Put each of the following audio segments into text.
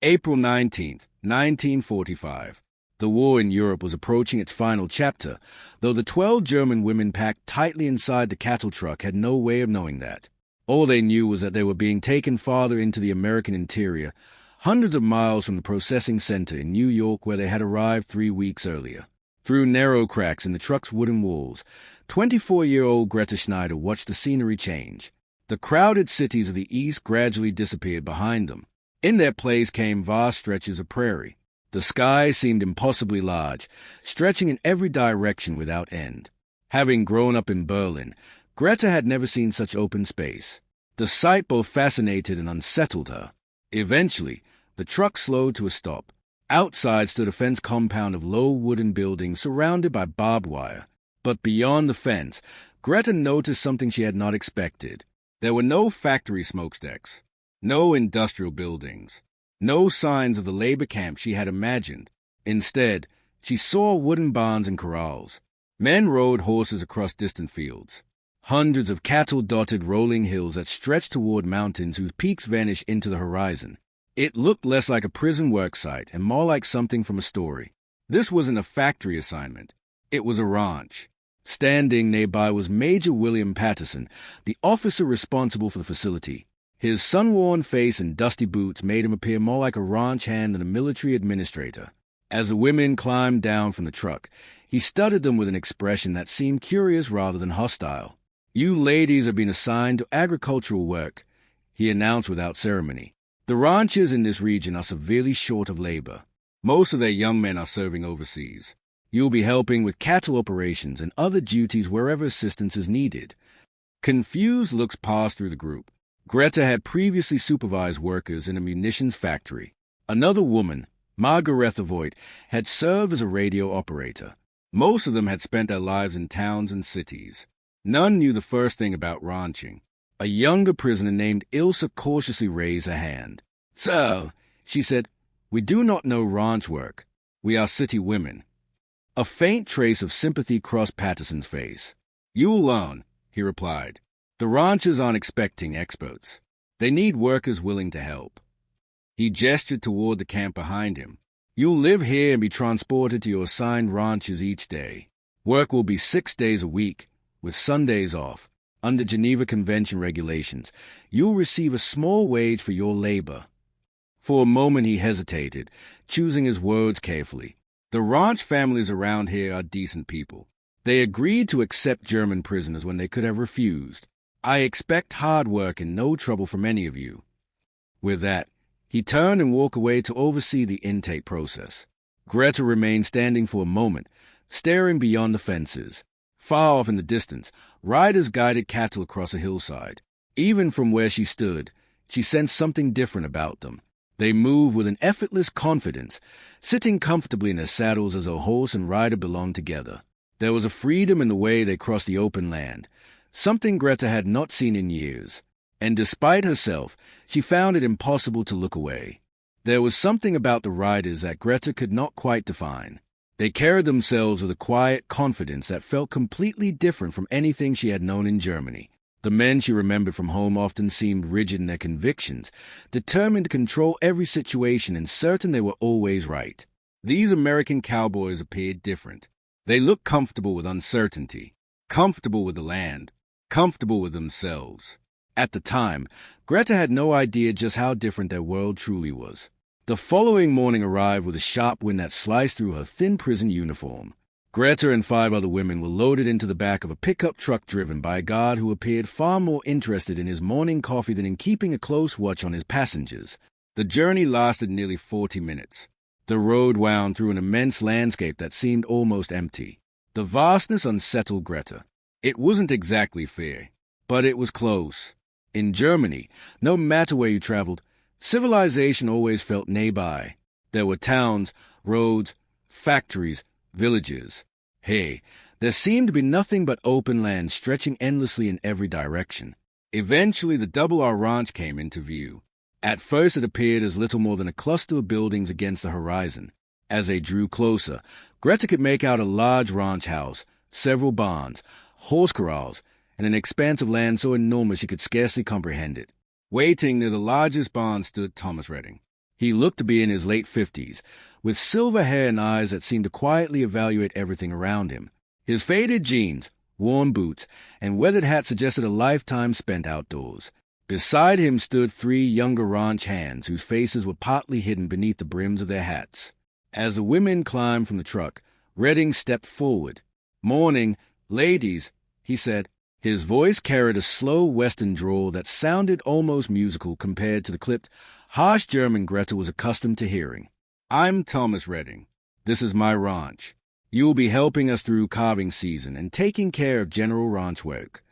April 19th, 1945. The war in Europe was approaching its final chapter, though the 12 German women packed tightly inside the cattle truck had no way of knowing that. All they knew was that they were being taken farther into the American interior, hundreds of miles from the processing center in New York where they had arrived 3 weeks earlier. Through narrow cracks in the truck's wooden walls, 24-year-old Greta Schneider watched the scenery change. The crowded cities of the East gradually disappeared behind them. In their place came vast stretches of prairie. The sky seemed impossibly large, stretching in every direction without end. Having grown up in Berlin, Greta had never seen such open space. The sight both fascinated and unsettled her. Eventually, the truck slowed to a stop. Outside stood a fence compound of low wooden buildings surrounded by barbed wire. But beyond the fence, Greta noticed something she had not expected. There were no factory smokestacks, no industrial buildings, no signs of the labor camp she had imagined. Instead, she saw wooden barns and corrals. Men rode horses across distant fields. Hundreds of cattle-dotted rolling hills that stretched toward mountains whose peaks vanished into the horizon. It looked less like a prison worksite and more like something from a story. This wasn't a factory assignment. It was a ranch. Standing nearby was Major William Patterson, the officer responsible for the facility. His sun-worn face and dusty boots made him appear more like a ranch hand than a military administrator. As the women climbed down from the truck, he studied them with an expression that seemed curious rather than hostile. "You ladies have been assigned to agricultural work," he announced without ceremony. "The ranchers in this region are severely short of labor. Most of their young men are serving overseas. You'll be helping with cattle operations and other duties wherever assistance is needed." Confused looks passed through the group. Greta had previously supervised workers in a munitions factory. Another woman, Margaretha Voigt, had served as a radio operator. Most of them had spent their lives in towns and cities. None knew the first thing about ranching. A younger prisoner named Ilsa cautiously raised her hand. "Sir," she said, "we do not know ranch work. We are city women." A faint trace of sympathy crossed Patterson's face. "You'll learn," he replied. "The ranchers aren't expecting experts. They need workers willing to help." He gestured toward the camp behind him. "You'll live here and be transported to your assigned ranches each day. Work will be 6 days a week, with Sundays off. Under Geneva Convention regulations, you'll receive a small wage for your labor." For a moment he hesitated, choosing his words carefully. "The ranch families around here are decent people. They agreed to accept German prisoners when they could have refused. I expect hard work and no trouble from any of you." With that, he turned and walked away to oversee the intake process. Greta remained standing for a moment, staring beyond the fences. Far off in the distance, riders guided cattle across a hillside. Even from where she stood, she sensed something different about them. They moved with an effortless confidence, sitting comfortably in their saddles as a horse and rider belonged together. There was a freedom in the way they crossed the open land, something Greta had not seen in years, and despite herself, she found it impossible to look away. There was something about the riders that Greta could not quite define. They carried themselves with a quiet confidence that felt completely different from anything she had known in Germany. The men she remembered from home often seemed rigid in their convictions, determined to control every situation and certain they were always right. These American cowboys appeared different. They looked comfortable with uncertainty, comfortable with the land, comfortable with themselves. At the time, Greta had no idea just how different their world truly was. The following morning arrived with a sharp wind that sliced through her thin prison uniform. Greta and 5 other women were loaded into the back of a pickup truck driven by a guard who appeared far more interested in his morning coffee than in keeping a close watch on his passengers. The journey lasted nearly 40 minutes. The road wound through an immense landscape that seemed almost empty. The vastness unsettled Greta. It wasn't exactly fair, but it was close. In Germany, no matter where you traveled, civilization always felt nearby. There were towns, roads, factories, villages. Hey, there seemed to be nothing but open land stretching endlessly in every direction. Eventually, the Double R Ranch came into view. At first, it appeared as little more than a cluster of buildings against the horizon. As they drew closer, Greta could make out a large ranch house, several barns, horse corrals, and an expanse of land so enormous she could scarcely comprehend it. Waiting near the largest barn stood Thomas Redding. He looked to be in his late 50s, with silver hair and eyes that seemed to quietly evaluate everything around him. His faded jeans, worn boots, and weathered hat suggested a lifetime spent outdoors. Beside him stood 3 younger ranch hands whose faces were partly hidden beneath the brims of their hats. As the women climbed from the truck, Redding stepped forward. "Morning, ladies," he said. His voice carried a slow Western drawl that sounded almost musical compared to the clipped, harsh German Greta was accustomed to hearing. "I'm Thomas Redding. This is my ranch. You will be helping us through calving season and taking care of general ranch work."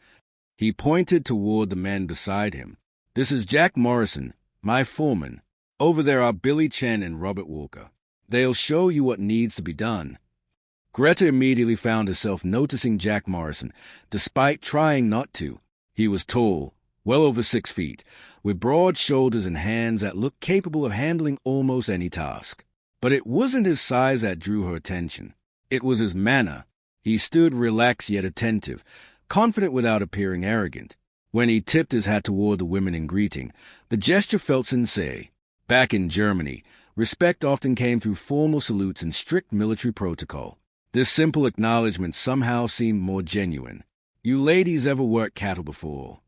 He pointed toward the men beside him. "This is Jack Morrison, my foreman. Over there are Billy Chen and Robert Walker. They'll show you what needs to be done." Greta immediately found herself noticing Jack Morrison, despite trying not to. He was tall, well over 6 feet, with broad shoulders and hands that looked capable of handling almost any task. But it wasn't his size that drew her attention. It was his manner. He stood relaxed yet attentive, confident without appearing arrogant. When he tipped his hat toward the women in greeting, the gesture felt sincere. Back in Germany, respect often came through formal salutes and strict military protocol. This simple acknowledgment somehow seemed more genuine. "You ladies ever worked cattle before?"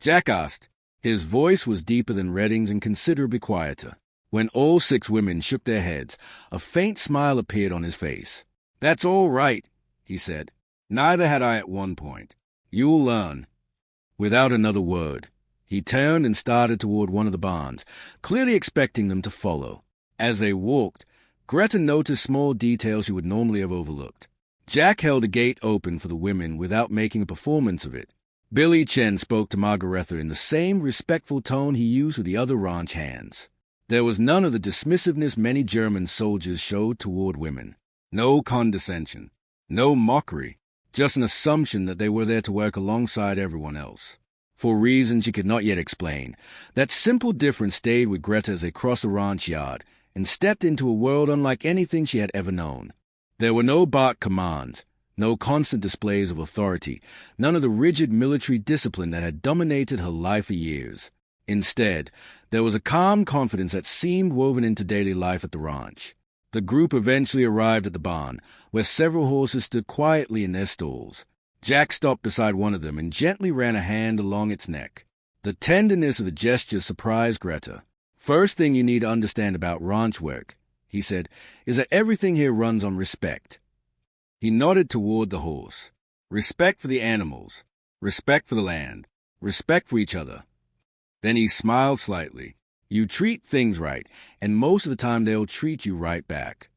Jack asked. His voice was deeper than Redding's and considerably quieter. When all 6 women shook their heads, a faint smile appeared on his face. "That's all right," he said. "Neither had I at one point. You'll learn." Without another word, he turned and started toward one of the barns, clearly expecting them to follow. As they walked, Greta noticed small details she would normally have overlooked. Jack held a gate open for the women without making a performance of it. Billy Chen spoke to Margaretha in the same respectful tone he used with the other ranch hands. There was none of the dismissiveness many German soldiers showed toward women. No condescension, no mockery, just an assumption that they were there to work alongside everyone else. For reasons she could not yet explain, that simple difference stayed with Greta as they crossed the ranch yard and stepped into a world unlike anything she had ever known. There were no bark commands, no constant displays of authority, none of the rigid military discipline that had dominated her life for years. Instead, there was a calm confidence that seemed woven into daily life at the ranch. The group eventually arrived at the barn, where several horses stood quietly in their stalls. Jack stopped beside one of them and gently ran a hand along its neck. The tenderness of the gesture surprised Greta. "First thing you need to understand about ranch work," he said, "is that everything here runs on respect." He nodded toward the horse. "Respect for the animals, respect for the land, respect for each other." Then he smiled slightly. "You treat things right, and most of the time they'll treat you right back."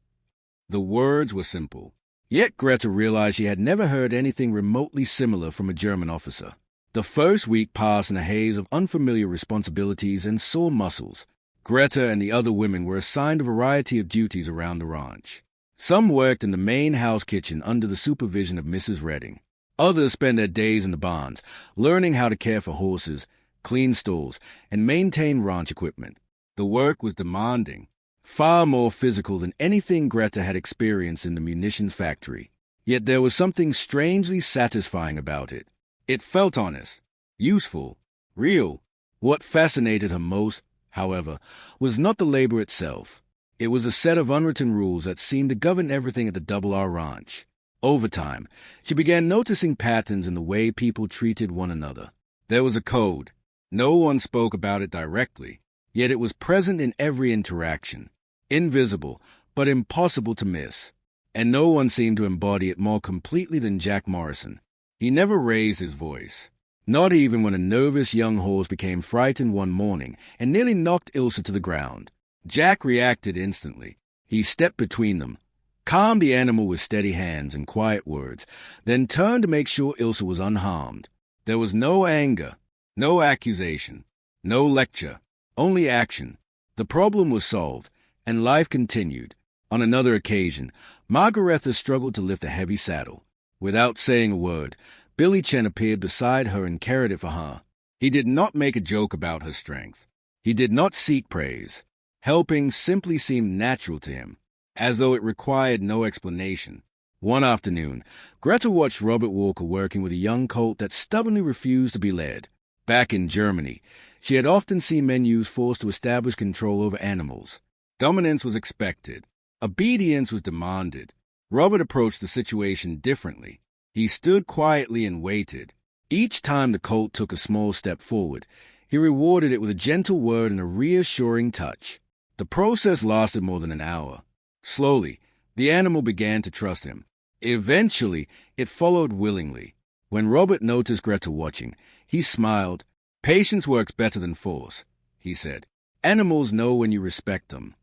The words were simple. Yet Greta realized she had never heard anything remotely similar from a German officer. The first week passed in a haze of unfamiliar responsibilities and sore muscles. Greta and the other women were assigned a variety of duties around the ranch. Some worked in the main house kitchen under the supervision of Mrs. Redding. Others spent their days in the barns, learning how to care for horses, clean stalls, and maintain ranch equipment. The work was demanding, far more physical than anything Greta had experienced in the munitions factory. Yet there was something strangely satisfying about it. It felt honest, useful, real. What fascinated her most, however, was not the labor itself. It was a set of unwritten rules that seemed to govern everything at the WWII ranch. Over time, she began noticing patterns in the way people treated one another. There was a code. No one spoke about it directly, yet it was present in every interaction. Invisible, but impossible to miss. And no one seemed to embody it more completely than Jack Morrison. He never raised his voice. Not even when a nervous young horse became frightened one morning and nearly knocked Ilsa to the ground. Jack reacted instantly. He stepped between them, calmed the animal with steady hands and quiet words, then turned to make sure Ilsa was unharmed. There was no anger, no accusation, no lecture, only action. The problem was solved, and life continued. On another occasion, Margaretha struggled to lift a heavy saddle. Without saying a word, Billy Chen appeared beside her and carried it for her. He did not make a joke about her strength. He did not seek praise. Helping simply seemed natural to him, as though it required no explanation. One afternoon, Greta watched Robert Walker working with a young colt that stubbornly refused to be led. Back in Germany, she had often seen men use force to establish control over animals. Dominance was expected. Obedience was demanded. Robert approached the situation differently. He stood quietly and waited. Each time the colt took a small step forward, he rewarded it with a gentle word and a reassuring touch. The process lasted more than an hour. Slowly, the animal began to trust him. Eventually, it followed willingly. When Robert noticed Greta watching, he smiled. "Patience works better than force," he said. "Animals know when you respect them."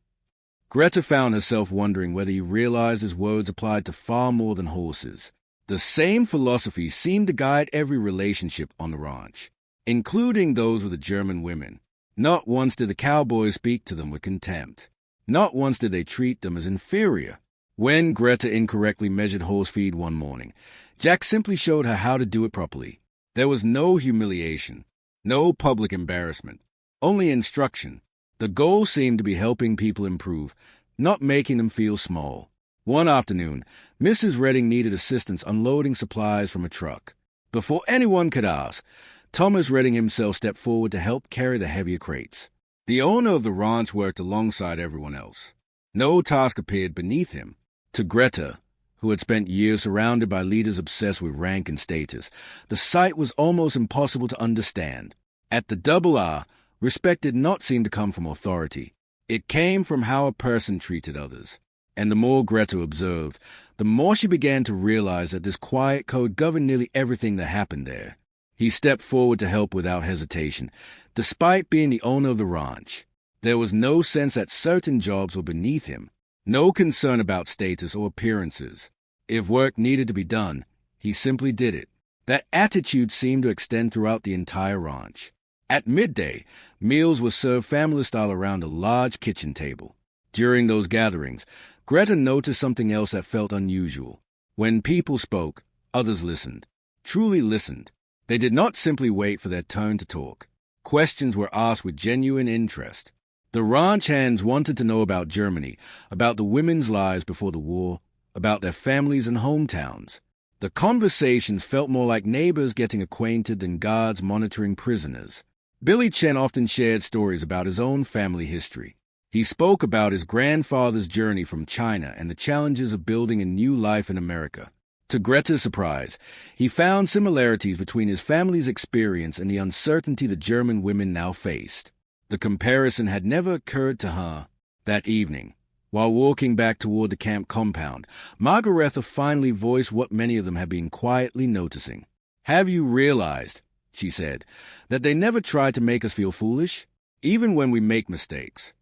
Greta found herself wondering whether he realized his words applied to far more than horses. The same philosophy seemed to guide every relationship on the ranch, including those with the German women. Not once did the cowboys speak to them with contempt. Not once did they treat them as inferior. When Greta incorrectly measured horse feed one morning, Jack simply showed her how to do it properly. There was no humiliation, no public embarrassment, only instruction. The goal seemed to be helping people improve, not making them feel small. One afternoon, Mrs. Redding needed assistance unloading supplies from a truck. Before anyone could ask, Thomas Redding himself stepped forward to help carry the heavier crates. The owner of the ranch worked alongside everyone else. No task appeared beneath him. To Greta, who had spent years surrounded by leaders obsessed with rank and status, the sight was almost impossible to understand. At the WWII, respect did not seem to come from authority. It came from how a person treated others. And the more Greta observed, the more she began to realize that this quiet code governed nearly everything that happened there. He stepped forward to help without hesitation, despite being the owner of the ranch. There was no sense that certain jobs were beneath him, no concern about status or appearances. If work needed to be done, he simply did it. That attitude seemed to extend throughout the entire ranch. At midday, meals were served family-style around a large kitchen table. During those gatherings, Greta noticed something else that felt unusual. When people spoke, others listened, truly listened. They did not simply wait for their turn to talk. Questions were asked with genuine interest. The ranch hands wanted to know about Germany, about the women's lives before the war, about their families and hometowns. The conversations felt more like neighbors getting acquainted than guards monitoring prisoners. Billy Chen often shared stories about his own family history. He spoke about his grandfather's journey from China and the challenges of building a new life in America. To Greta's surprise, he found similarities between his family's experience and the uncertainty the German women now faced. The comparison had never occurred to her. That evening, while walking back toward the camp compound, Margaretha finally voiced what many of them had been quietly noticing. "Have you realized," she said, "that they never try to make us feel foolish, even when we make mistakes?"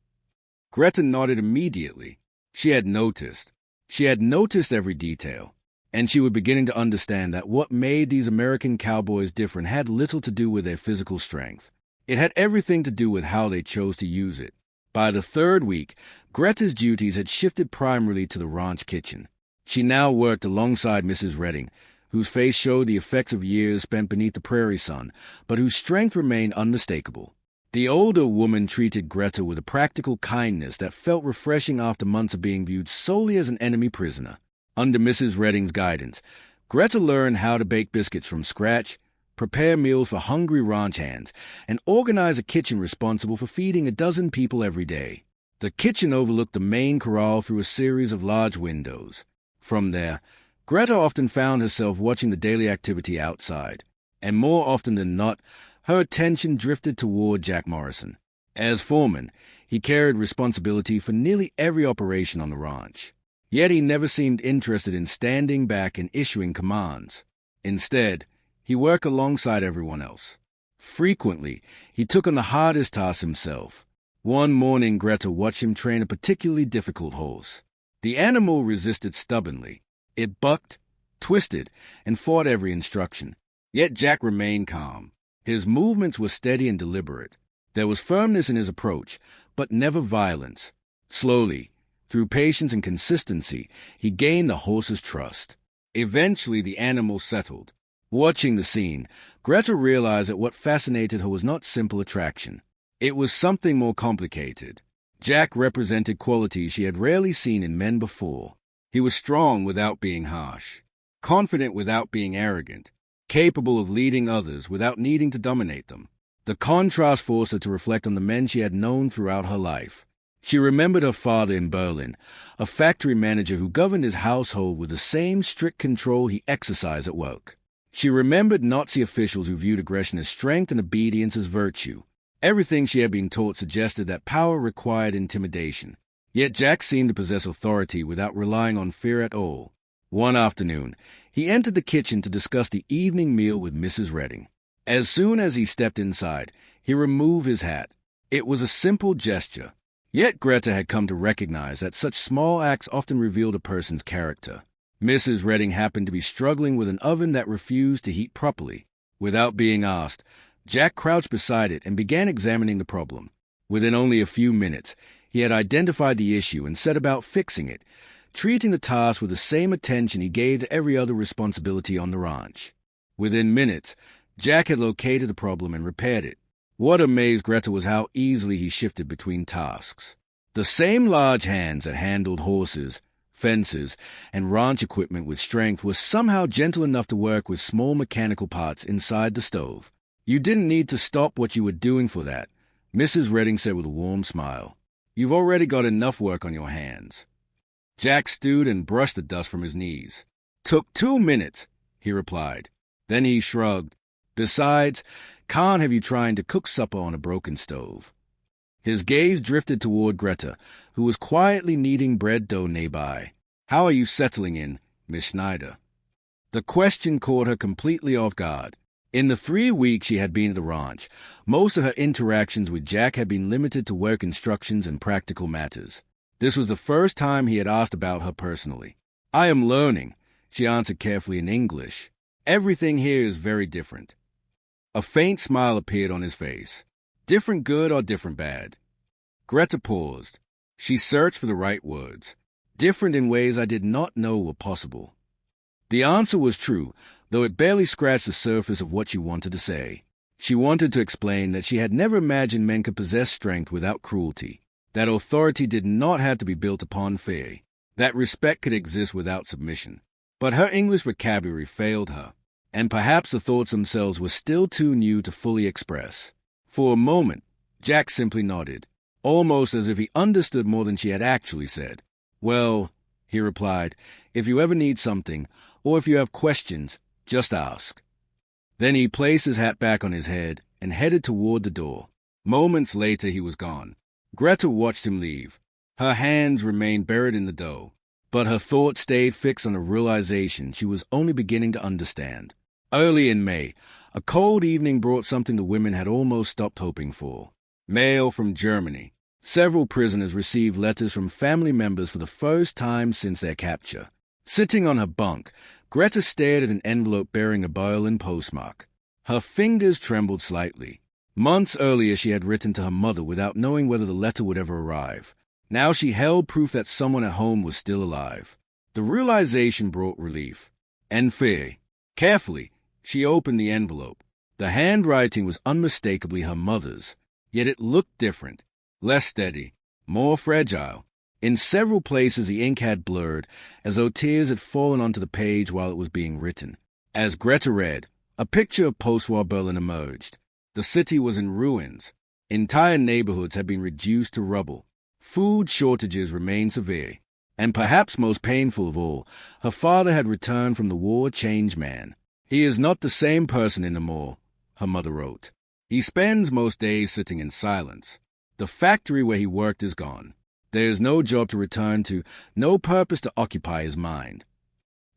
Greta nodded immediately. She had noticed. She had noticed every detail, and she was beginning to understand that what made these American cowboys different had little to do with their physical strength. It had everything to do with how they chose to use it. By the third week, Greta's duties had shifted primarily to the ranch kitchen. She now worked alongside Mrs. Redding, whose face showed the effects of years spent beneath the prairie sun, but whose strength remained unmistakable. The older woman treated Greta with a practical kindness that felt refreshing after months of being viewed solely as an enemy prisoner. Under Mrs. Redding's guidance, Greta learned how to bake biscuits from scratch, prepare meals for hungry ranch hands, and organize a kitchen responsible for feeding a dozen people every day. The kitchen overlooked the main corral through a series of large windows. From there, Greta often found herself watching the daily activity outside, and more often than not, her attention drifted toward Jack Morrison. As foreman, he carried responsibility for nearly every operation on the ranch. Yet he never seemed interested in standing back and issuing commands. Instead, he worked alongside everyone else. Frequently, he took on the hardest tasks himself. One morning, Greta watched him train a particularly difficult horse. The animal resisted stubbornly. It bucked, twisted, and fought every instruction. Yet Jack remained calm. His movements were steady and deliberate. There was firmness in his approach, but never violence. Slowly, through patience and consistency, he gained the horse's trust. Eventually, the animal settled. Watching the scene, Greta realized that what fascinated her was not simple attraction. It was something more complicated. Jack represented qualities she had rarely seen in men before. He was strong without being harsh, confident without being arrogant, capable of leading others without needing to dominate them. The contrast forced her to reflect on the men she had known throughout her life. She remembered her father in Berlin, a factory manager who governed his household with the same strict control he exercised at work. She remembered Nazi officials who viewed aggression as strength and obedience as virtue. Everything she had been taught suggested that power required intimidation. Yet Jack seemed to possess authority without relying on fear at all. One afternoon, he entered the kitchen to discuss the evening meal with Mrs. Redding. As soon as he stepped inside, he removed his hat. It was a simple gesture. Yet Greta had come to recognize that such small acts often revealed a person's character. Mrs. Redding happened to be struggling with an oven that refused to heat properly. Without being asked, Jack crouched beside it and began examining the problem. Within only a few minutes, he had identified the issue and set about fixing it, treating the task with the same attention he gave to every other responsibility on the ranch. Within minutes, Jack had located the problem and repaired it. What amazed Greta was how easily he shifted between tasks. The same large hands that handled horses, fences, and ranch equipment with strength were somehow gentle enough to work with small mechanical parts inside the stove. "You didn't need to stop what you were doing for that," Mrs. Redding said with a warm smile. "You've already got enough work on your hands." Jack stewed and brushed the dust from his knees. "Took 2 minutes," he replied. Then he shrugged. "Besides, can't have you trying to cook supper on a broken stove." His gaze drifted toward Greta, who was quietly kneading bread dough nearby. "How are you settling in, Miss Schneider?" The question caught her completely off guard. In the 3 weeks she had been at the ranch, most of her interactions with Jack had been limited to work instructions and practical matters. This was the first time he had asked about her personally. "I am learning," she answered carefully in English. "Everything here is very different." A faint smile appeared on his face. "Different good or different bad?" Greta paused. She searched for the right words. "Different in ways I did not know were possible." The answer was true, though it barely scratched the surface of what she wanted to say. She wanted to explain that she had never imagined men could possess strength without cruelty, that authority did not have to be built upon fear, that respect could exist without submission. But her English vocabulary failed her, and perhaps the thoughts themselves were still too new to fully express. For a moment, Jack simply nodded, almost as if he understood more than she had actually said. "Well," he replied, "if you ever need something, or if you have questions, just ask." Then he placed his hat back on his head and headed toward the door. Moments later he was gone. Greta watched him leave. Her hands remained buried in the dough, but her thoughts stayed fixed on a realization she was only beginning to understand. Early in May, a cold evening brought something the women had almost stopped hoping for. Mail from Germany. Several prisoners received letters from family members for the first time since their capture. Sitting on her bunk, Greta stared at an envelope bearing a Berlin postmark. Her fingers trembled slightly. Months earlier she had written to her mother without knowing whether the letter would ever arrive. Now she held proof that someone at home was still alive. The realization brought relief and fear. Carefully, she opened the envelope. The handwriting was unmistakably her mother's, yet it looked different, less steady, more fragile. In several places the ink had blurred, as though tears had fallen onto the page while it was being written. As Greta read, a picture of post-war Berlin emerged. The city was in ruins. Entire neighborhoods had been reduced to rubble. Food shortages remained severe. And perhaps most painful of all, her father had returned from the war a changed man. "He is not the same person anymore," her mother wrote. "He spends most days sitting in silence. The factory where he worked is gone. There is no job to return to, no purpose to occupy his mind."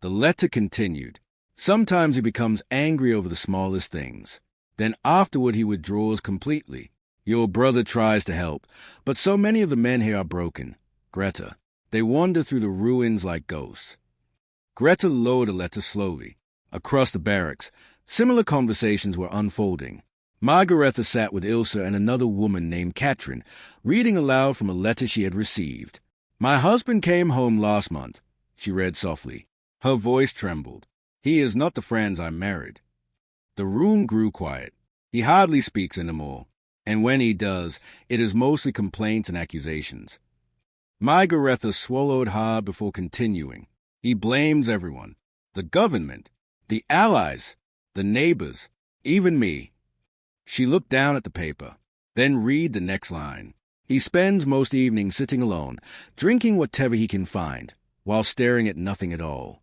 The letter continued. "Sometimes he becomes angry over the smallest things. Then afterward he withdraws completely. Your brother tries to help, but so many of the men here are broken. Greta, they wander through the ruins like ghosts." Greta lowered the letter slowly. Across the barracks, similar conversations were unfolding. Margaretha sat with Ilse and another woman named Katrin, reading aloud from a letter she had received. "My husband came home last month," she read softly. Her voice trembled. "He is not the Franz I married." The room grew quiet. "He hardly speaks anymore, and when he does, it is mostly complaints and accusations." Margaretha swallowed hard before continuing. "He blames everyone. The government, the Allies, the neighbors, even me." She looked down at the paper, then read the next line. He spends most evenings sitting alone, drinking whatever he can find, while staring at nothing at all.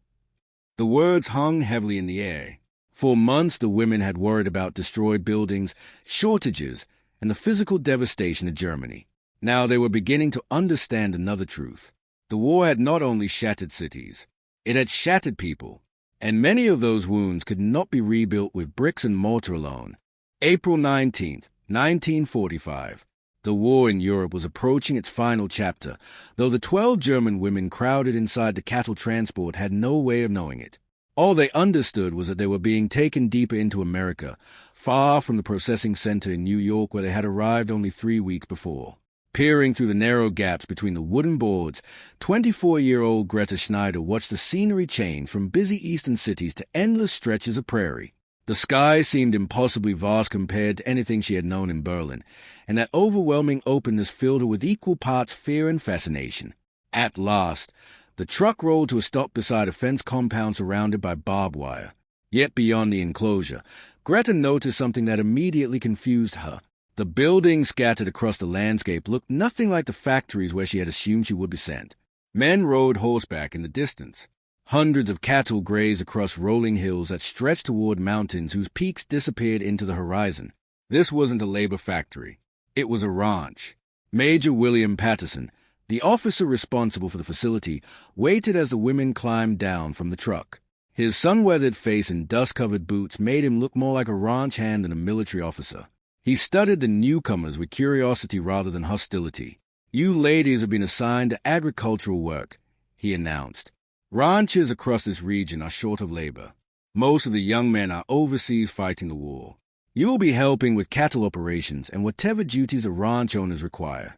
The words hung heavily in the air. For months the women had worried about destroyed buildings, shortages, and the physical devastation of Germany. Now they were beginning to understand another truth. The war had not only shattered cities, it had shattered people, and many of those wounds could not be rebuilt with bricks and mortar alone. April 19th, 1945. The war in Europe was approaching its final chapter, though the 12 German women crowded inside the cattle transport had no way of knowing it. All they understood was that they were being taken deeper into America, far from the processing center in New York where they had arrived only 3 weeks before. Peering through the narrow gaps between the wooden boards, 24-year-old Greta Schneider watched the scenery change from busy eastern cities to endless stretches of prairie. The sky seemed impossibly vast compared to anything she had known in Berlin, and that overwhelming openness filled her with equal parts fear and fascination. At last, the truck rolled to a stop beside a fence compound surrounded by barbed wire. Yet beyond the enclosure, Greta noticed something that immediately confused her. The buildings scattered across the landscape looked nothing like the factories where she had assumed she would be sent. Men rode horseback in the distance. Hundreds of cattle grazed across rolling hills that stretched toward mountains whose peaks disappeared into the horizon. This wasn't a labor factory. It was a ranch. Major William Patterson, the officer responsible for the facility, waited as the women climbed down from the truck. His sun-weathered face and dust-covered boots made him look more like a ranch hand than a military officer. He studied the newcomers with curiosity rather than hostility. "You ladies have been assigned to agricultural work," he announced. "Ranches across this region are short of labor. Most of the young men are overseas fighting the war. You will be helping with cattle operations and whatever duties the ranch owners require."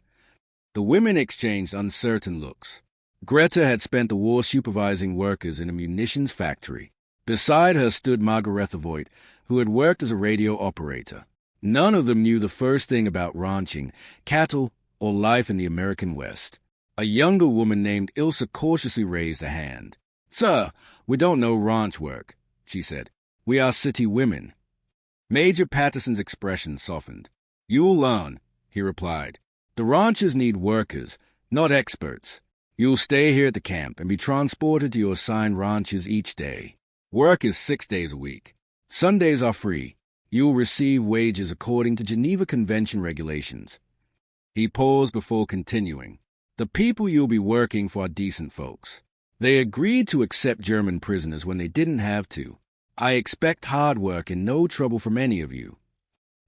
The women exchanged uncertain looks. Greta had spent the war supervising workers in a munitions factory. Beside her stood Margaretha Voigt, who had worked as a radio operator. None of them knew the first thing about ranching, cattle, or life in the American West. A younger woman named Ilsa cautiously raised a hand. "Sir, we don't know ranch work," she said. "We are city women." Major Patterson's expression softened. "You'll learn," he replied. "The ranches need workers, not experts. You'll stay here at the camp and be transported to your assigned ranches each day. Work is 6 days a week. Sundays are free. You will receive wages according to Geneva Convention regulations." He paused before continuing. "The people you'll be working for are decent folks. They agreed to accept German prisoners when they didn't have to. I expect hard work and no trouble from any of you."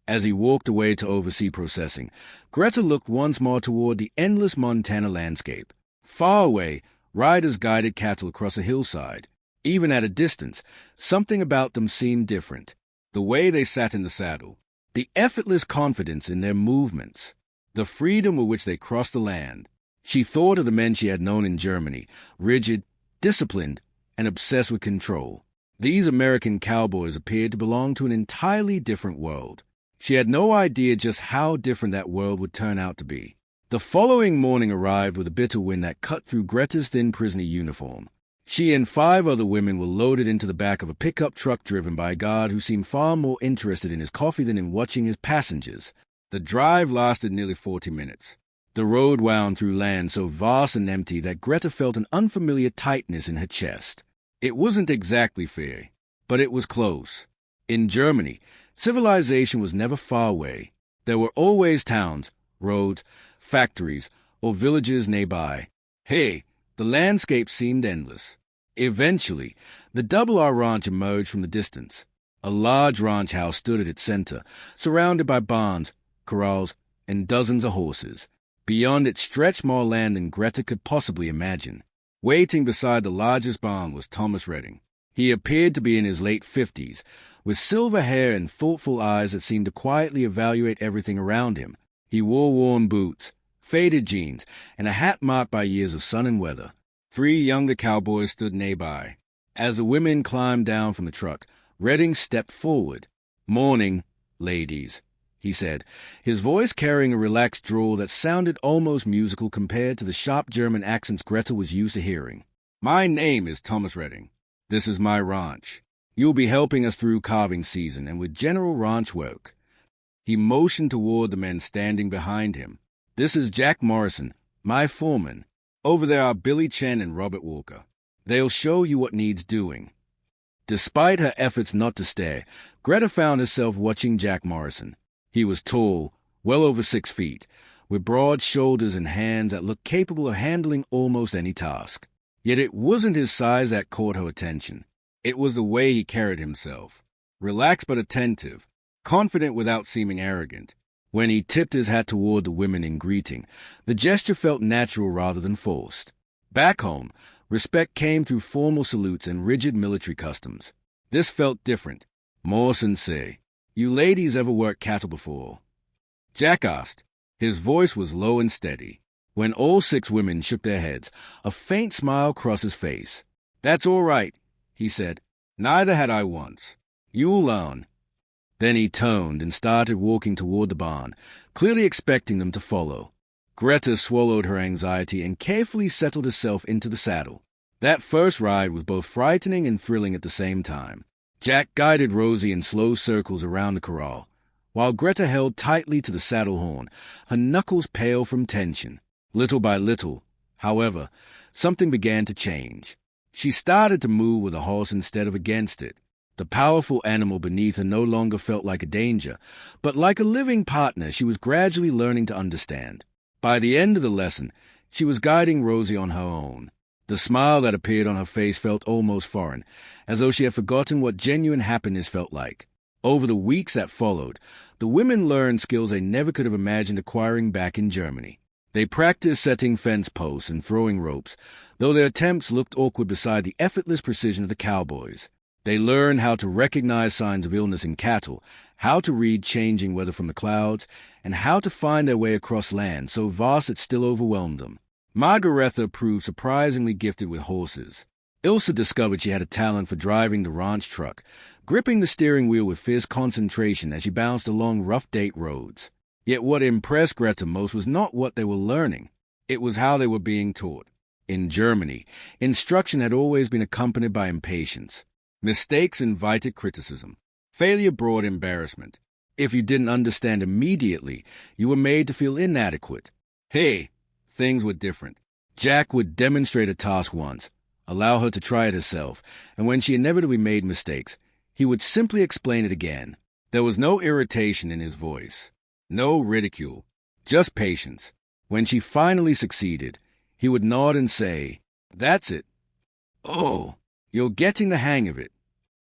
As he walked away to oversee processing, Greta looked once more toward the endless Montana landscape. Far away, riders guided cattle across a hillside. Even at a distance, something about them seemed different. The way they sat in the saddle, the effortless confidence in their movements, the freedom with which they crossed the land. She thought of the men she had known in Germany, rigid, disciplined, and obsessed with control. These American cowboys appeared to belong to an entirely different world. She had no idea just how different that world would turn out to be. The following morning arrived with a bitter wind that cut through Greta's thin prisoner uniform. She and 5 other women were loaded into the back of a pickup truck driven by a guard who seemed far more interested in his coffee than in watching his passengers. The drive lasted nearly 40 minutes. The road wound through land so vast and empty that Greta felt an unfamiliar tightness in her chest. It wasn't exactly fair, but it was close. In Germany, civilization was never far away. There were always towns, roads, factories, or villages nearby. Hey, the landscape seemed endless. Eventually, the Double R Ranch emerged from the distance. A large ranch house stood at its center, surrounded by barns, corrals, and dozens of horses. Beyond it stretched more land than Greta could possibly imagine. Waiting beside the largest barn was Thomas Redding. He appeared to be in his late 50s, with silver hair and thoughtful eyes that seemed to quietly evaluate everything around him. He wore worn boots, faded jeans, and a hat marked by years of sun and weather. 3 younger cowboys stood nearby. As the women climbed down from the truck, Redding stepped forward. "Morning, ladies," he said, his voice carrying a relaxed drawl that sounded almost musical compared to the sharp German accents Greta was used to hearing. "My name is Thomas Redding. This is my ranch. You'll be helping us through calving season and with general ranch work. He motioned toward the men standing behind him. "This is Jack Morrison, my foreman. Over there are Billy Chen and Robert Walker. They'll show you what needs doing." Despite her efforts not to stare, Greta found herself watching Jack Morrison. He was tall, well over 6 feet, with broad shoulders and hands that looked capable of handling almost any task. Yet it wasn't his size that caught her attention. It was the way he carried himself. Relaxed but attentive, confident without seeming arrogant. When he tipped his hat toward the women in greeting, the gesture felt natural rather than forced. Back home, respect came through formal salutes and rigid military customs. This felt different, more sincere. "You ladies ever worked cattle before?" Jack asked. His voice was low and steady. When all 6 women shook their heads, a faint smile crossed his face. "That's all right," he said. "Neither had I once. You'll learn." Then he turned and started walking toward the barn, clearly expecting them to follow. Greta swallowed her anxiety and carefully settled herself into the saddle. That first ride was both frightening and thrilling at the same time. Jack guided Rosie in slow circles around the corral, while Greta held tightly to the saddle horn, her knuckles pale from tension. Little by little, however, something began to change. She started to move with the horse instead of against it. The powerful animal beneath her no longer felt like a danger, but like a living partner she was gradually learning to understand. By the end of the lesson, she was guiding Rosie on her own. The smile that appeared on her face felt almost foreign, as though she had forgotten what genuine happiness felt like. Over the weeks that followed, the women learned skills they never could have imagined acquiring back in Germany. They practiced setting fence posts and throwing ropes, though their attempts looked awkward beside the effortless precision of the cowboys. They learned how to recognize signs of illness in cattle, how to read changing weather from the clouds, and how to find their way across land so vast it still overwhelmed them. Margaretha proved surprisingly gifted with horses. Ilsa discovered she had a talent for driving the ranch truck, gripping the steering wheel with fierce concentration as she bounced along rough dirt roads. Yet what impressed Greta most was not what they were learning. It was how they were being taught. In Germany, instruction had always been accompanied by impatience. Mistakes invited criticism. Failure brought embarrassment. If you didn't understand immediately, you were made to feel inadequate. Hey, things were different. Jack would demonstrate a task once, allow her to try it herself, and when she inevitably made mistakes, he would simply explain it again. There was no irritation in his voice, no ridicule, just patience. When she finally succeeded, he would nod and say, "That's it. Oh, you're getting the hang of it."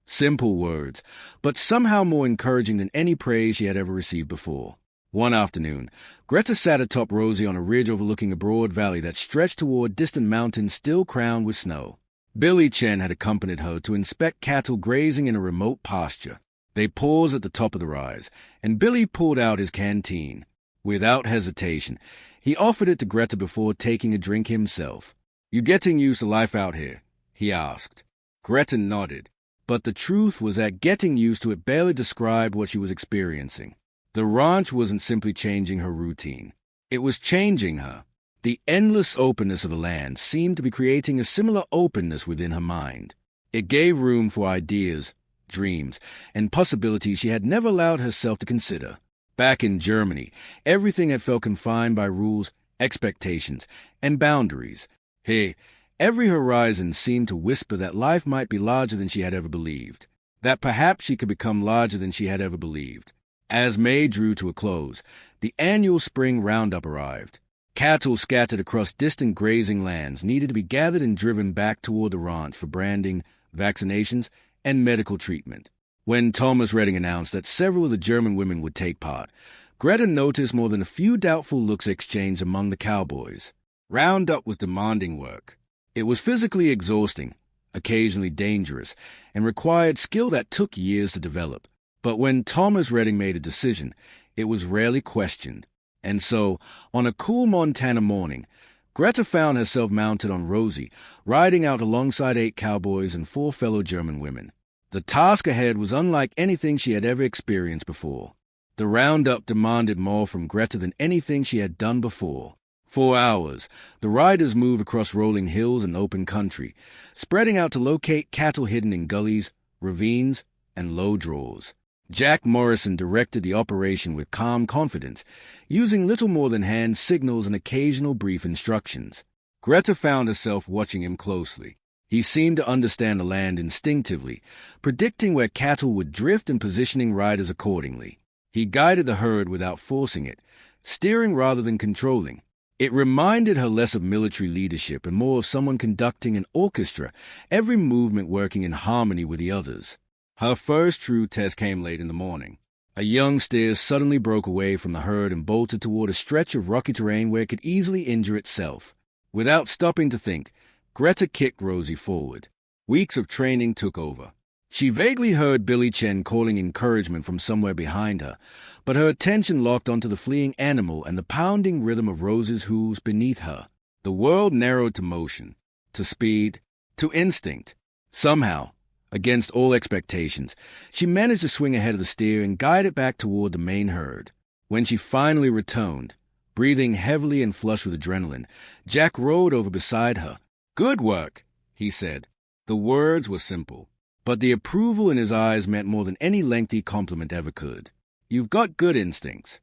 Simple words, but somehow more encouraging than any praise she had ever received before. One afternoon, Greta sat atop Rosie on a ridge overlooking a broad valley that stretched toward distant mountains still crowned with snow. Billy Chen had accompanied her to inspect cattle grazing in a remote pasture. They paused at the top of the rise, and Billy pulled out his canteen. Without hesitation, he offered it to Greta before taking a drink himself. "You getting used to life out here?" he asked. Greta nodded, but the truth was that getting used to it barely described what she was experiencing. The ranch wasn't simply changing her routine. It was changing her. The endless openness of the land seemed to be creating a similar openness within her mind. It gave room for ideas, dreams, and possibilities she had never allowed herself to consider. Back in Germany, everything had felt confined by rules, expectations, and boundaries. Hey, every horizon seemed to whisper that life might be larger than she had ever believed, that perhaps she could become larger than she had ever believed. As May drew to a close, the annual spring roundup arrived. Cattle scattered across distant grazing lands needed to be gathered and driven back toward the ranch for branding, vaccinations, and medical treatment. When Thomas Redding announced that several of the German women would take part, Greta noticed more than a few doubtful looks exchanged among the cowboys. Roundup was demanding work. It was physically exhausting, occasionally dangerous, and required skill that took years to develop. But when Thomas Redding made a decision, it was rarely questioned. And so, on a cool Montana morning, Greta found herself mounted on Rosie, riding out alongside 8 cowboys and 4 fellow German women. The task ahead was unlike anything she had ever experienced before. The roundup demanded more from Greta than anything she had done before. For hours, the riders moved across rolling hills and open country, spreading out to locate cattle hidden in gullies, ravines, and low draws. Jack Morrison directed the operation with calm confidence, using little more than hand signals and occasional brief instructions. Greta found herself watching him closely. He seemed to understand the land instinctively, predicting where cattle would drift and positioning riders accordingly. He guided the herd without forcing it, steering rather than controlling. It reminded her less of military leadership and more of someone conducting an orchestra, every movement working in harmony with the others. Her first true test came late in the morning. A young steer suddenly broke away from the herd and bolted toward a stretch of rocky terrain where it could easily injure itself. Without stopping to think, Greta kicked Rosie forward. Weeks of training took over. She vaguely heard Billy Chen calling encouragement from somewhere behind her, but her attention locked onto the fleeing animal and the pounding rhythm of Rosie's hooves beneath her. The world narrowed to motion, to speed, to instinct. Somehow, against all expectations, she managed to swing ahead of the steer and guide it back toward the main herd. When she finally returned, breathing heavily and flushed with adrenaline, Jack rode over beside her. "Good work," he said. The words were simple, but the approval in his eyes meant more than any lengthy compliment ever could. "You've got good instincts."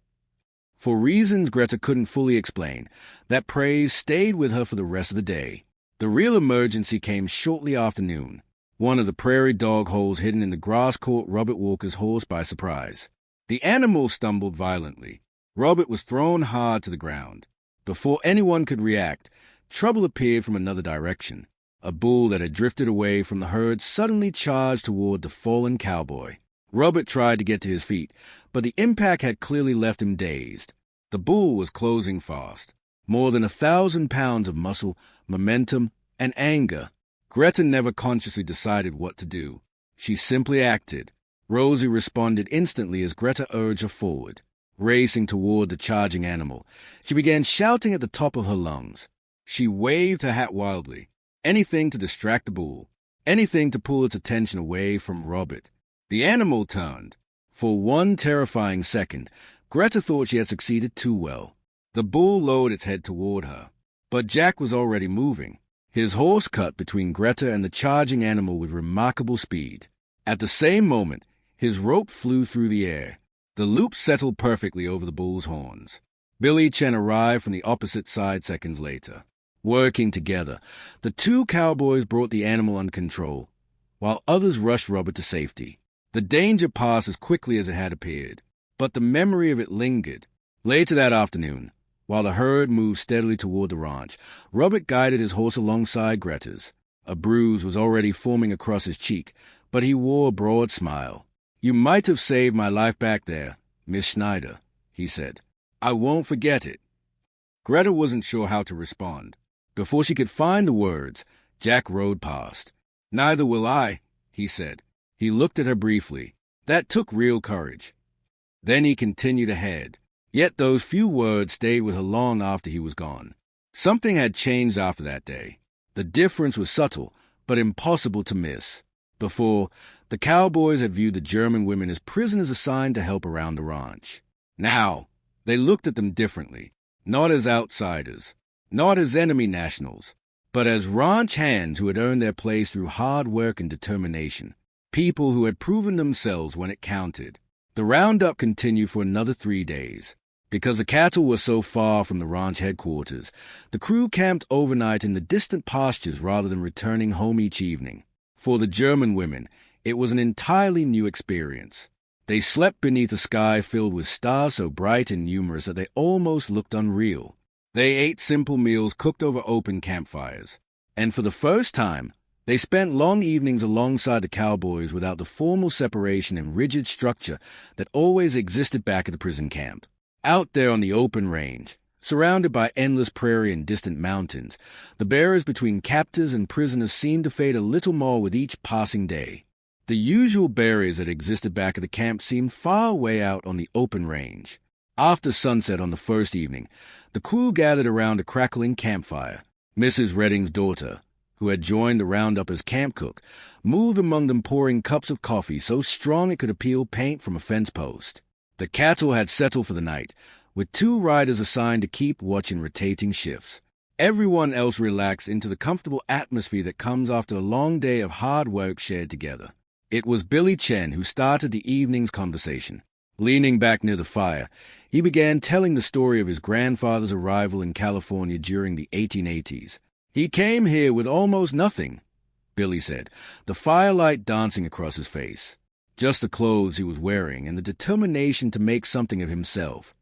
For reasons Greta couldn't fully explain, that praise stayed with her for the rest of the day. The real emergency came shortly after noon. One of the prairie dog holes hidden in the grass caught Robert Walker's horse by surprise. The animal stumbled violently. Robert was thrown hard to the ground. Before anyone could react, trouble appeared from another direction. A bull that had drifted away from the herd suddenly charged toward the fallen cowboy. Robert tried to get to his feet, but the impact had clearly left him dazed. The bull was closing fast. More than 1,000 pounds of muscle, momentum, and anger. Greta never consciously decided what to do. She simply acted. Rosie responded instantly as Greta urged her forward. Racing toward the charging animal, she began shouting at the top of her lungs. She waved her hat wildly. Anything to distract the bull. Anything to pull its attention away from Robert. The animal turned. For one terrifying second, Greta thought she had succeeded too well. The bull lowered its head toward her. But Jack was already moving. His horse cut between Greta and the charging animal with remarkable speed. At the same moment, his rope flew through the air. The loop settled perfectly over the bull's horns. Billy Chen arrived from the opposite side seconds later. Working together, the two cowboys brought the animal under control, while others rushed Robert to safety. The danger passed as quickly as it had appeared, but the memory of it lingered. Later that afternoon, while the herd moved steadily toward the ranch, Robert guided his horse alongside Greta's. A bruise was already forming across his cheek, but he wore a broad smile. "You might have saved my life back there, Miss Schneider," he said. "I won't forget it." Greta wasn't sure how to respond. Before she could find the words, Jack rode past. "Neither will I," he said. He looked at her briefly. That took real courage. Then he continued ahead. Yet those few words stayed with her long after he was gone. Something had changed after that day. The difference was subtle, but impossible to miss. Before, the cowboys had viewed the German women as prisoners assigned to help around the ranch. Now, they looked at them differently, not as outsiders, not as enemy nationals, but as ranch hands who had earned their place through hard work and determination, people who had proven themselves when it counted. The roundup continued for another 3 days. Because the cattle were so far from the ranch headquarters, the crew camped overnight in the distant pastures rather than returning home each evening. For the German women, it was an entirely new experience. They slept beneath a sky filled with stars so bright and numerous that they almost looked unreal. They ate simple meals cooked over open campfires. And for the first time, they spent long evenings alongside the cowboys without the formal separation and rigid structure that always existed back at the prison camp. Out there on the open range, surrounded by endless prairie and distant mountains, the barriers between captors and prisoners seemed to fade a little more with each passing day. The usual barriers that existed back at the camp seemed far away out on the open range. After sunset on the first evening, the crew gathered around a crackling campfire. Mrs. Redding's daughter, who had joined the roundup as camp cook, moved among them pouring cups of coffee so strong it could peel paint from a fence post. The cattle had settled for the night, with 2 riders assigned to keep watch in rotating shifts. Everyone else relaxed into the comfortable atmosphere that comes after a long day of hard work shared together. It was Billy Chen who started the evening's conversation. Leaning back near the fire, he began telling the story of his grandfather's arrival in California during the 1880s. "He came here with almost nothing," Billy said, the firelight dancing across his face. Just the clothes he was wearing and the determination to make something of himself.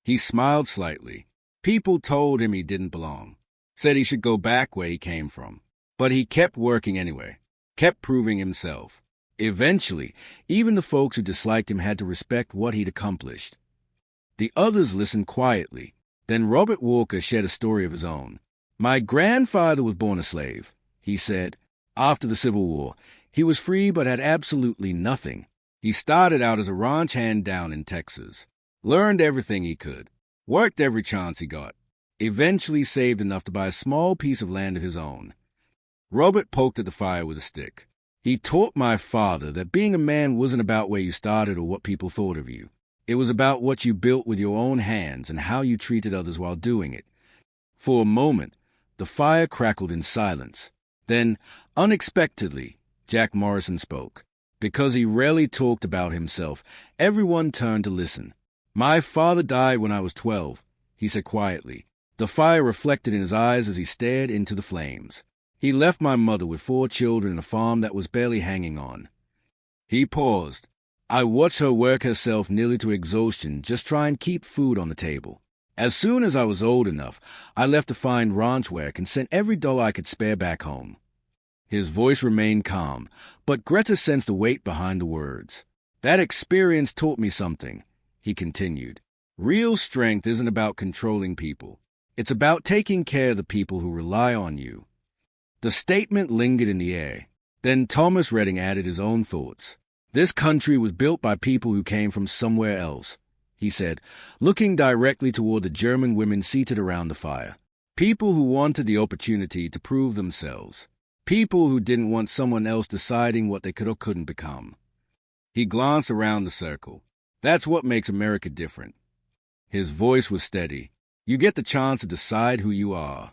He smiled slightly. People told him he didn't belong, said he should go back where he came from. But he kept working anyway, kept proving himself. Eventually, even the folks who disliked him had to respect what he'd accomplished. The others listened quietly. Then Robert Walker shared a story of his own. "My grandfather was born a slave," he said. "After the Civil War, he was free but had absolutely nothing. He started out as a ranch hand down in Texas, learned everything he could, worked every chance he got, eventually saved enough to buy a small piece of land of his own." Robert poked at the fire with a stick. "He taught my father that being a man wasn't about where you started or what people thought of you. It was about what you built with your own hands and how you treated others while doing it." For a moment, the fire crackled in silence. Then, unexpectedly, Jack Morrison spoke. Because he rarely talked about himself, everyone turned to listen. "My father died when I was 12, he said quietly. The fire reflected in his eyes as he stared into the flames. "He left my mother with 4 children and a farm that was barely hanging on." He paused. "I watched her work herself nearly to exhaustion, just try and keep food on the table. As soon as I was old enough, I left to find ranch work and sent every dollar I could spare back home." His voice remained calm, but Greta sensed the weight behind the words. "That experience taught me something," he continued. "Real strength isn't about controlling people. It's about taking care of the people who rely on you." The statement lingered in the air. Then Thomas Redding added his own thoughts. "This country was built by people who came from somewhere else," he said, looking directly toward the German women seated around the fire. "People who wanted the opportunity to prove themselves. People who didn't want someone else deciding what they could or couldn't become." He glanced around the circle. "That's what makes America different." His voice was steady. "You get the chance to decide who you are."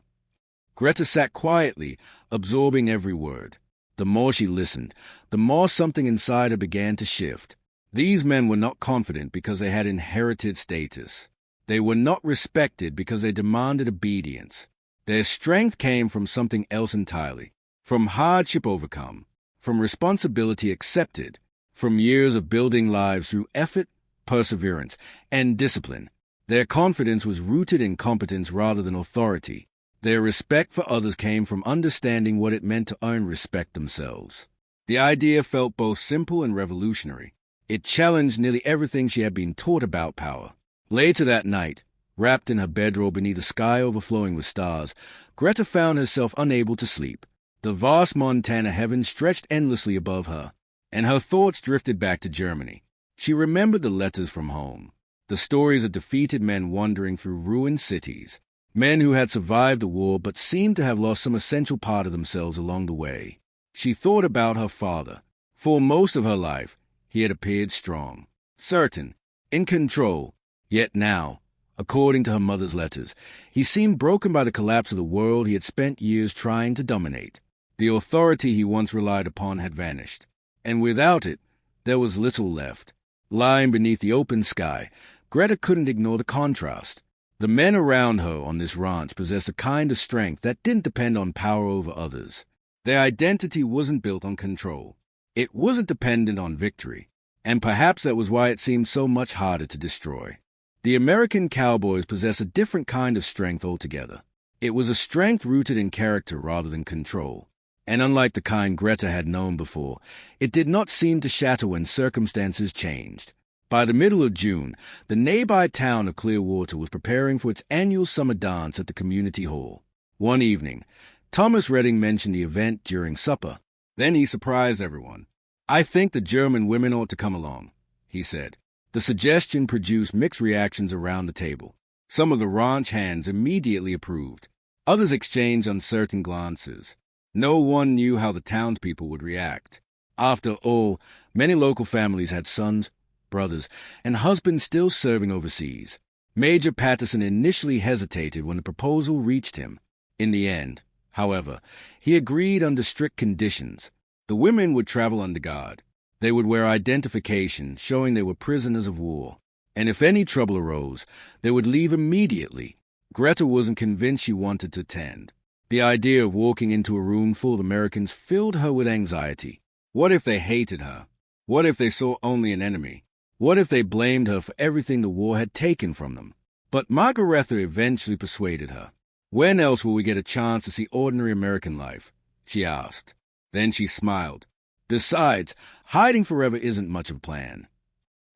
Greta sat quietly, absorbing every word. The more she listened, the more something inside her began to shift. These men were not confident because they had inherited status. They were not respected because they demanded obedience. Their strength came from something else entirely. From hardship overcome, from responsibility accepted, from years of building lives through effort, perseverance, and discipline. Their confidence was rooted in competence rather than authority. Their respect for others came from understanding what it meant to earn respect themselves. The idea felt both simple and revolutionary. It challenged nearly everything she had been taught about power. Later that night, wrapped in her bedroll beneath a sky overflowing with stars, Greta found herself unable to sleep. The vast Montana heavens stretched endlessly above her, and her thoughts drifted back to Germany. She remembered the letters from home, the stories of defeated men wandering through ruined cities, men who had survived the war but seemed to have lost some essential part of themselves along the way. She thought about her father. For most of her life, he had appeared strong, certain, in control. Yet now, according to her mother's letters, he seemed broken by the collapse of the world he had spent years trying to dominate. The authority he once relied upon had vanished, and without it, there was little left. Lying beneath the open sky, Greta couldn't ignore the contrast. The men around her on this ranch possessed a kind of strength that didn't depend on power over others. Their identity wasn't built on control. It wasn't dependent on victory, and perhaps that was why it seemed so much harder to destroy. The American cowboys possess a different kind of strength altogether. It was a strength rooted in character rather than control. And unlike the kind Greta had known before, it did not seem to shatter when circumstances changed. By the middle of June, the nearby town of Clearwater was preparing for its annual summer dance at the community hall. One evening, Thomas Redding mentioned the event during supper. Then he surprised everyone. "I think the German women ought to come along," he said. The suggestion produced mixed reactions around the table. Some of the ranch hands immediately approved. Others exchanged uncertain glances. No one knew how the townspeople would react. After all, many local families had sons, brothers, and husbands still serving overseas. Major Patterson initially hesitated when the proposal reached him. In the end, however, he agreed under strict conditions. The women would travel under guard. They would wear identification showing they were prisoners of war. And if any trouble arose, they would leave immediately. Greta wasn't convinced she wanted to attend. The idea of walking into a room full of Americans filled her with anxiety. What if they hated her? What if they saw only an enemy? What if they blamed her for everything the war had taken from them? But Margaretha eventually persuaded her. "When else will we get a chance to see ordinary American life?" she asked. Then she smiled. "Besides, hiding forever isn't much of a plan."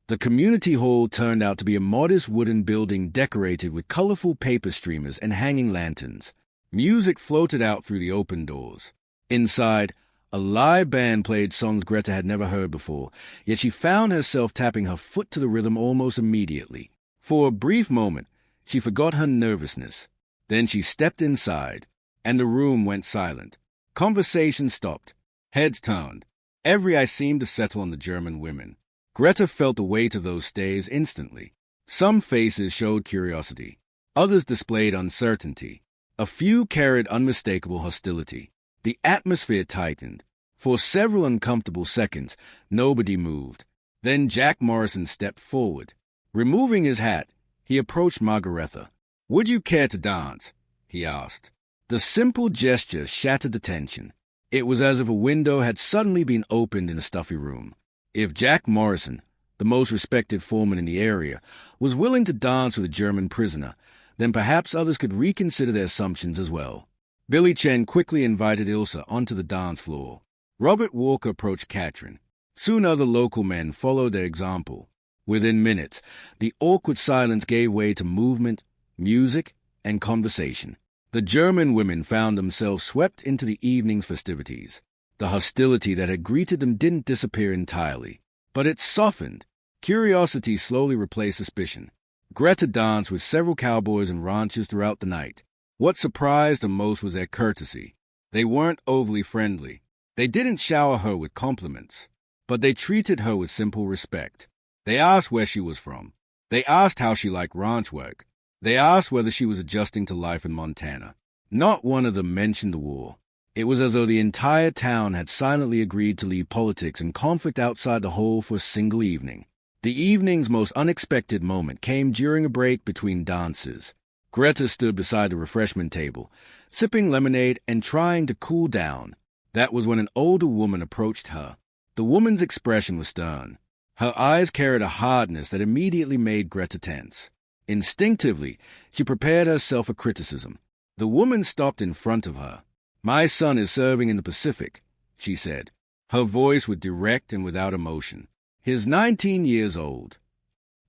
The community hall turned out to be a modest wooden building decorated with colorful paper streamers and hanging lanterns. Music floated out through the open doors. Inside, a live band played songs Greta had never heard before, yet she found herself tapping her foot to the rhythm almost immediately. For a brief moment, she forgot her nervousness. Then she stepped inside, and the room went silent. Conversation stopped. Heads turned. Every eye seemed to settle on the German women. Greta felt the weight of those stares instantly. Some faces showed curiosity. Others displayed uncertainty. A few carried unmistakable hostility. The atmosphere tightened. For several uncomfortable seconds, nobody moved. Then Jack Morrison stepped forward. Removing his hat, he approached Margaretha. "Would you care to dance?" he asked. The simple gesture shattered the tension. It was as if a window had suddenly been opened in a stuffy room. If Jack Morrison, the most respected foreman in the area, was willing to dance with a German prisoner, then perhaps others could reconsider their assumptions as well. Billy Chen quickly invited Ilsa onto the dance floor. Robert Walker approached Katrin. Soon other local men followed their example. Within minutes, the awkward silence gave way to movement, music, and conversation. The German women found themselves swept into the evening's festivities. The hostility that had greeted them didn't disappear entirely, but it softened. Curiosity slowly replaced suspicion. Greta danced with several cowboys and ranchers throughout the night. What surprised them most was their courtesy. They weren't overly friendly. They didn't shower her with compliments, but they treated her with simple respect. They asked where she was from. They asked how she liked ranch work. They asked whether she was adjusting to life in Montana. Not one of them mentioned the war. It was as though the entire town had silently agreed to leave politics and conflict outside the hall for a single evening. The evening's most unexpected moment came during a break between dances. Greta stood beside the refreshment table, sipping lemonade and trying to cool down. That was when an older woman approached her. The woman's expression was stern. Her eyes carried a hardness that immediately made Greta tense. Instinctively, she prepared herself for criticism. The woman stopped in front of her. "My son is serving in the Pacific," she said. Her voice was direct and without emotion. "He's 19 years old."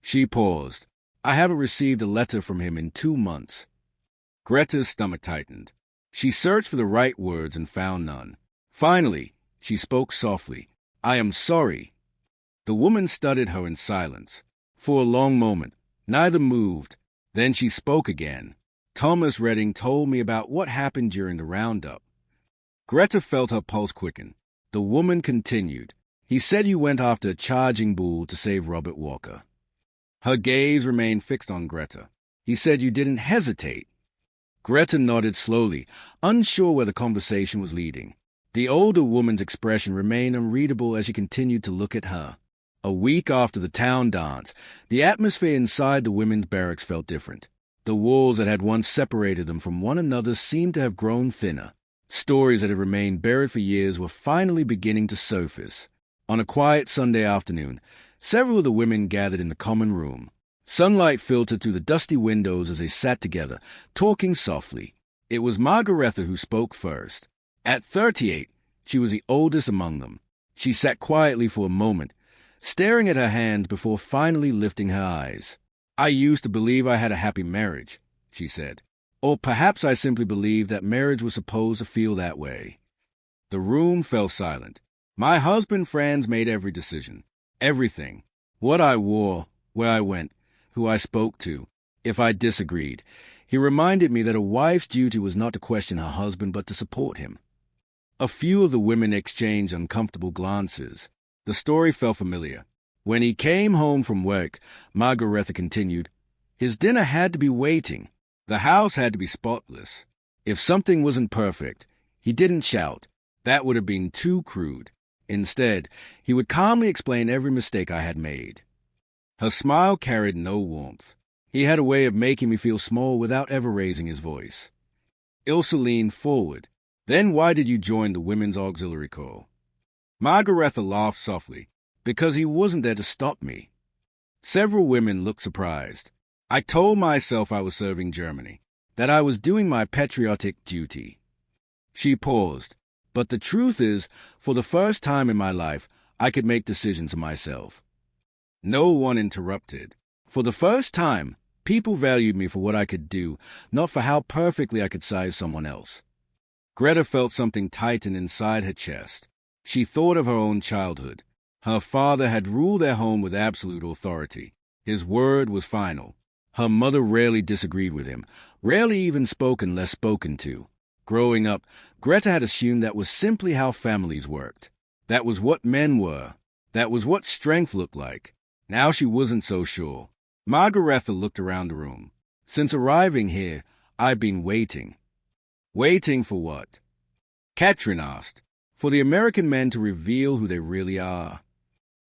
She paused. "I haven't received a letter from him in 2 months." Greta's stomach tightened. She searched for the right words and found none. Finally, she spoke softly. "I am sorry." The woman studied her in silence. For a long moment, neither moved. Then she spoke again. "Thomas Redding told me about what happened during the roundup." Greta felt her pulse quicken. The woman continued. "He said you went after a charging bull to save Robert Walker." Her gaze remained fixed on Greta. "He said you didn't hesitate." Greta nodded slowly, unsure where the conversation was leading. The older woman's expression remained unreadable as she continued to look at her. A week after the town dance, the atmosphere inside the women's barracks felt different. The walls that had once separated them from one another seemed to have grown thinner. Stories that had remained buried for years were finally beginning to surface. On a quiet Sunday afternoon, several of the women gathered in the common room. Sunlight filtered through the dusty windows as they sat together, talking softly. It was Margaretha who spoke first. At 38, she was the oldest among them. She sat quietly for a moment, staring at her hands before finally lifting her eyes. "I used to believe I had a happy marriage," she said. "Or perhaps I simply believed that marriage was supposed to feel that way." The room fell silent. My husband Franz made every decision. Everything. What I wore, where I went, who I spoke to, if I disagreed. He reminded me that a wife's duty was not to question her husband, but to support him. A few of the women exchanged uncomfortable glances. The story felt familiar. When he came home from work, Margaretha continued, his dinner had to be waiting. The house had to be spotless. If something wasn't perfect, he didn't shout. That would have been too crude. Instead, he would calmly explain every mistake I had made. Her smile carried no warmth. He had a way of making me feel small without ever raising his voice. Ilsa leaned forward. Then why did you join the Women's Auxiliary Corps? Margaretha laughed softly. Because he wasn't there to stop me. Several women looked surprised. I told myself I was serving Germany, that I was doing my patriotic duty. She paused. But the truth is, for the first time in my life, I could make decisions for myself. No one interrupted. For the first time, people valued me for what I could do, not for how perfectly I could size someone else. Greta felt something tighten inside her chest. She thought of her own childhood. Her father had ruled their home with absolute authority. His word was final. Her mother rarely disagreed with him, rarely even spoke unless spoken to. Growing up, Greta had assumed that was simply how families worked. That was what men were. That was what strength looked like. Now she wasn't so sure. Margaretha looked around the room. Since arriving here, I've been waiting. Waiting for what? Katrin asked. For the American men to reveal who they really are.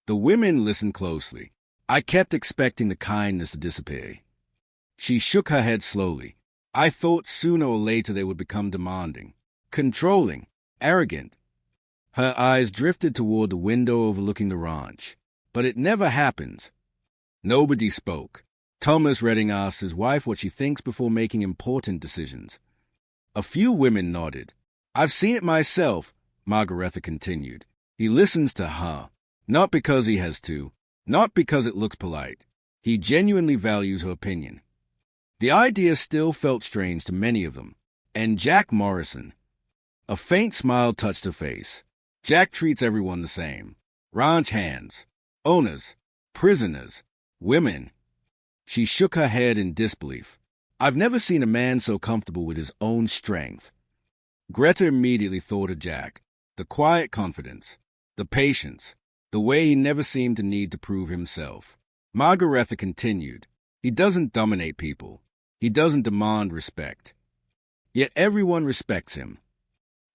The women listened closely. I kept expecting the kindness to disappear. She shook her head slowly. I thought sooner or later they would become demanding, controlling, arrogant. Her eyes drifted toward the window overlooking the ranch. But it never happens. Nobody spoke. Thomas Redding asked his wife what she thinks before making important decisions. A few women nodded. I've seen it myself, Margaretha continued. He listens to her. Not because he has to. Not because it looks polite. He genuinely values her opinion. The idea still felt strange to many of them. And Jack Morrison. A faint smile touched her face. Jack treats everyone the same. Ranch hands. Owners. Prisoners. Women. She shook her head in disbelief. I've never seen a man so comfortable with his own strength. Greta immediately thought of Jack. The quiet confidence. The patience. The way he never seemed to need to prove himself. Margaretha continued. He doesn't dominate people. He doesn't demand respect. Yet everyone respects him.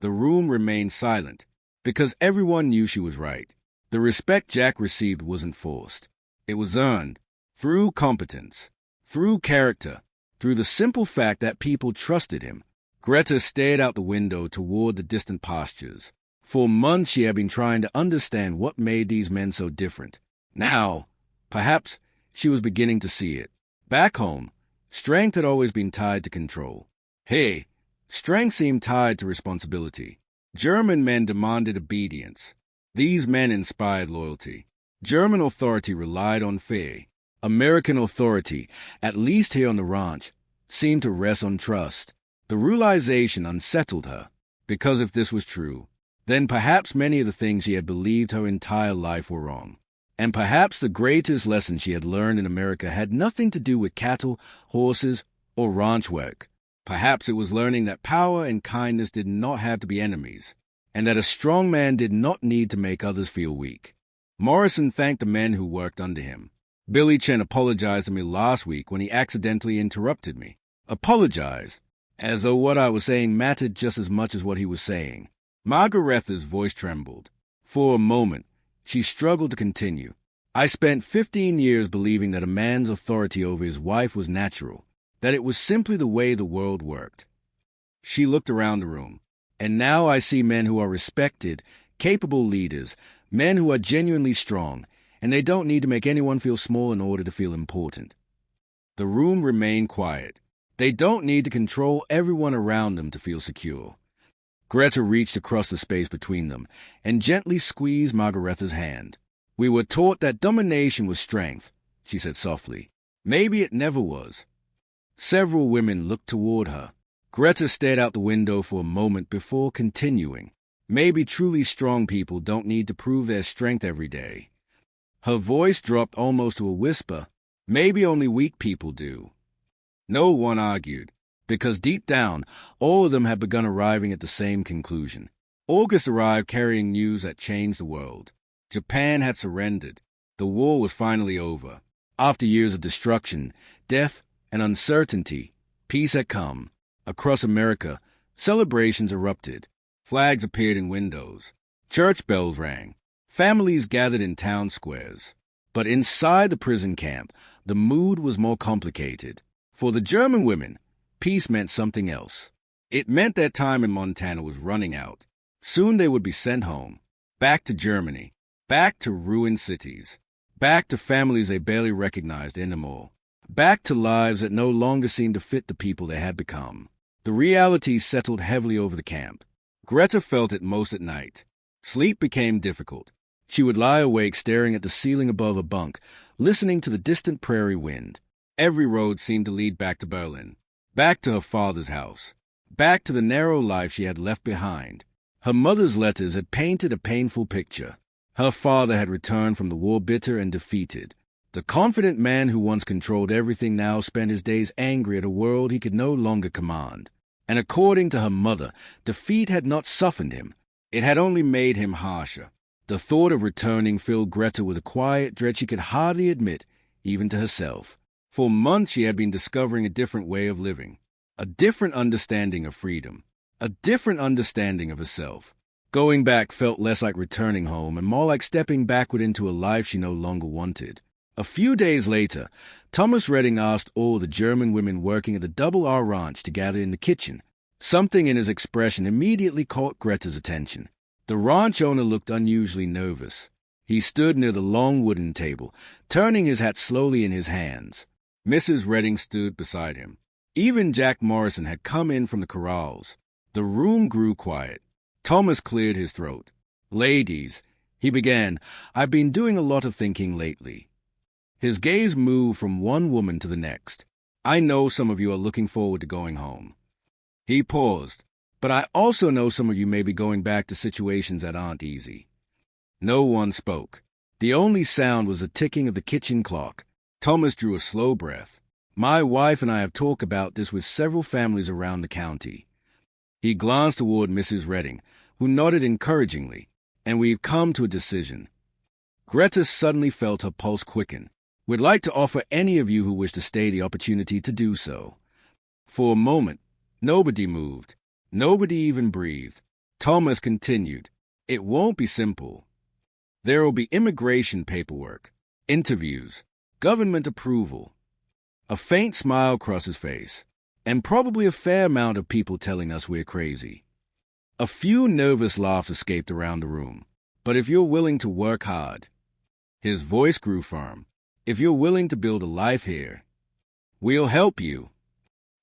The room remained silent, because everyone knew she was right. The respect Jack received wasn't forced. It was earned, through competence, through character, through the simple fact that people trusted him. Greta stared out the window toward the distant pastures. For months she had been trying to understand what made these men so different. Now, perhaps, she was beginning to see it. Back home, strength had always been tied to control. Hey, strength seemed tied to responsibility. German men demanded obedience. These men inspired loyalty. German authority relied on fear. American authority, at least here on the ranch, seemed to rest on trust. The realization unsettled her, because if this was true, then perhaps many of the things she had believed her entire life were wrong. And perhaps the greatest lesson she had learned in America had nothing to do with cattle, horses, or ranch work. Perhaps it was learning that power and kindness did not have to be enemies, and that a strong man did not need to make others feel weak. Morrison thanked the men who worked under him. Billy Chen apologized to me last week when he accidentally interrupted me. Apologized, as though what I was saying mattered just as much as what he was saying. Margaretha's voice trembled. For a moment, she struggled to continue. I spent 15 years believing that a man's authority over his wife was natural, that it was simply the way the world worked. She looked around the room. And now I see men who are respected, capable leaders, men who are genuinely strong, and they don't need to make anyone feel small in order to feel important. The room remained quiet. They don't need to control everyone around them to feel secure. Greta reached across the space between them and gently squeezed Margaretha's hand. We were taught that domination was strength, she said softly. Maybe it never was. Several women looked toward her. Greta stared out the window for a moment before continuing. Maybe truly strong people don't need to prove their strength every day. Her voice dropped almost to a whisper. Maybe only weak people do. No one argued, because deep down, all of them had begun arriving at the same conclusion. August arrived carrying news that changed the world. Japan had surrendered. The war was finally over. After years of destruction, death, and uncertainty, peace had come. Across America, celebrations erupted. Flags appeared in windows. Church bells rang. Families gathered in town squares. But inside the prison camp, the mood was more complicated. For the German women, peace meant something else. It meant their time in Montana was running out. Soon they would be sent home, back to Germany, back to ruined cities, back to families they barely recognized anymore, back to lives that no longer seemed to fit the people they had become. The reality settled heavily over the camp. Greta felt it most at night. Sleep became difficult. She would lie awake staring at the ceiling above a bunk, listening to the distant prairie wind. Every road seemed to lead back to Berlin, back to her father's house, back to the narrow life she had left behind. Her mother's letters had painted a painful picture. Her father had returned from the war bitter and defeated. The confident man who once controlled everything now spent his days angry at a world he could no longer command. And according to her mother, defeat had not softened him. It had only made him harsher. The thought of returning filled Greta with a quiet dread she could hardly admit, even to herself. For months she had been discovering a different way of living, a different understanding of freedom, a different understanding of herself. Going back felt less like returning home and more like stepping backward into a life she no longer wanted. A few days later, Thomas Redding asked all the German women working at the WWII ranch to gather in the kitchen. Something in his expression immediately caught Greta's attention. The ranch owner looked unusually nervous. He stood near the long wooden table, turning his hat slowly in his hands. Mrs. Redding stood beside him. Even Jack Morrison had come in from the corrals. The room grew quiet. Thomas cleared his throat. "Ladies," he began, "I've been doing a lot of thinking lately." His gaze moved from one woman to the next. "I know some of you are looking forward to going home." He paused. "But I also know some of you may be going back to situations that aren't easy." No one spoke. The only sound was the ticking of the kitchen clock. Thomas drew a slow breath. "My wife and I have talked about this with several families around the county." He glanced toward Mrs. Redding, who nodded encouragingly, "and we've come to a decision." Greta suddenly felt her pulse quicken. "We'd like to offer any of you who wish to stay the opportunity to do so." For a moment, nobody moved. Nobody even breathed. Thomas continued, "It won't be simple. There will be immigration paperwork, interviews, government approval." A faint smile crossed his face, "and probably a fair amount of people telling us we're crazy." A few nervous laughs escaped around the room. "But if you're willing to work hard," his voice grew firm, "if you're willing to build a life here, we'll help you."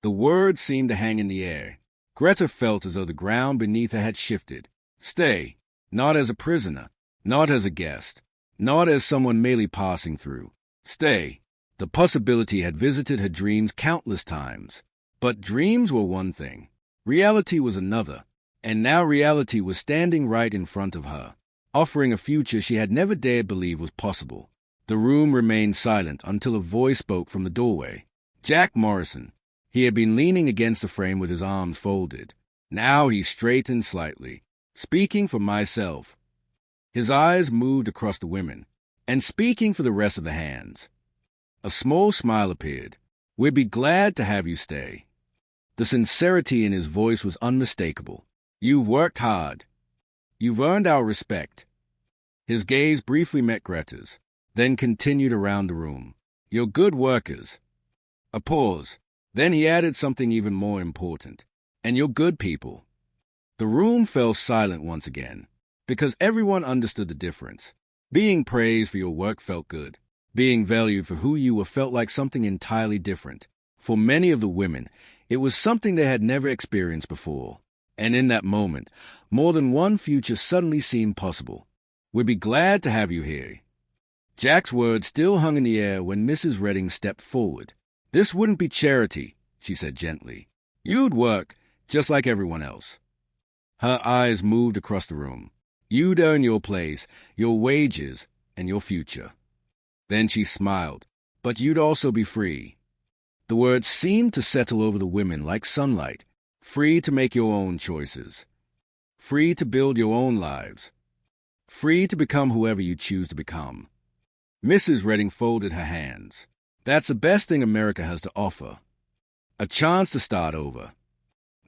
The words seemed to hang in the air. Greta felt as though the ground beneath her had shifted. Stay, not as a prisoner, not as a guest, not as someone merely passing through. Stay. The possibility had visited her dreams countless times. But dreams were one thing. Reality was another. And now reality was standing right in front of her, offering a future she had never dared believe was possible. The room remained silent until a voice spoke from the doorway. Jack Morrison. He had been leaning against the frame with his arms folded. Now he straightened slightly. "Speaking for myself." His eyes moved across the women, and speaking for the rest of the hands. A small smile appeared. "We'd be glad to have you stay." The sincerity in his voice was unmistakable. "You've worked hard. You've earned our respect." His gaze briefly met Greta's, then continued around the room. "You're good workers." A pause. Then he added something even more important. "And you're good people." The room fell silent once again, because everyone understood the difference. Being praised for your work felt good. Being valued for who you were felt like something entirely different. For many of the women, it was something they had never experienced before. And in that moment, more than one future suddenly seemed possible. "We'd be glad to have you here." Jack's words still hung in the air when Mrs. Redding stepped forward. "This wouldn't be charity," she said gently. "You'd work, just like everyone else." Her eyes moved across the room. "You'd earn your place, your wages, and your future." Then she smiled. "But you'd also be free." The words seemed to settle over the women like sunlight. Free to make your own choices. Free to build your own lives. Free to become whoever you choose to become. Mrs. Redding folded her hands. "That's the best thing America has to offer. A chance to start over."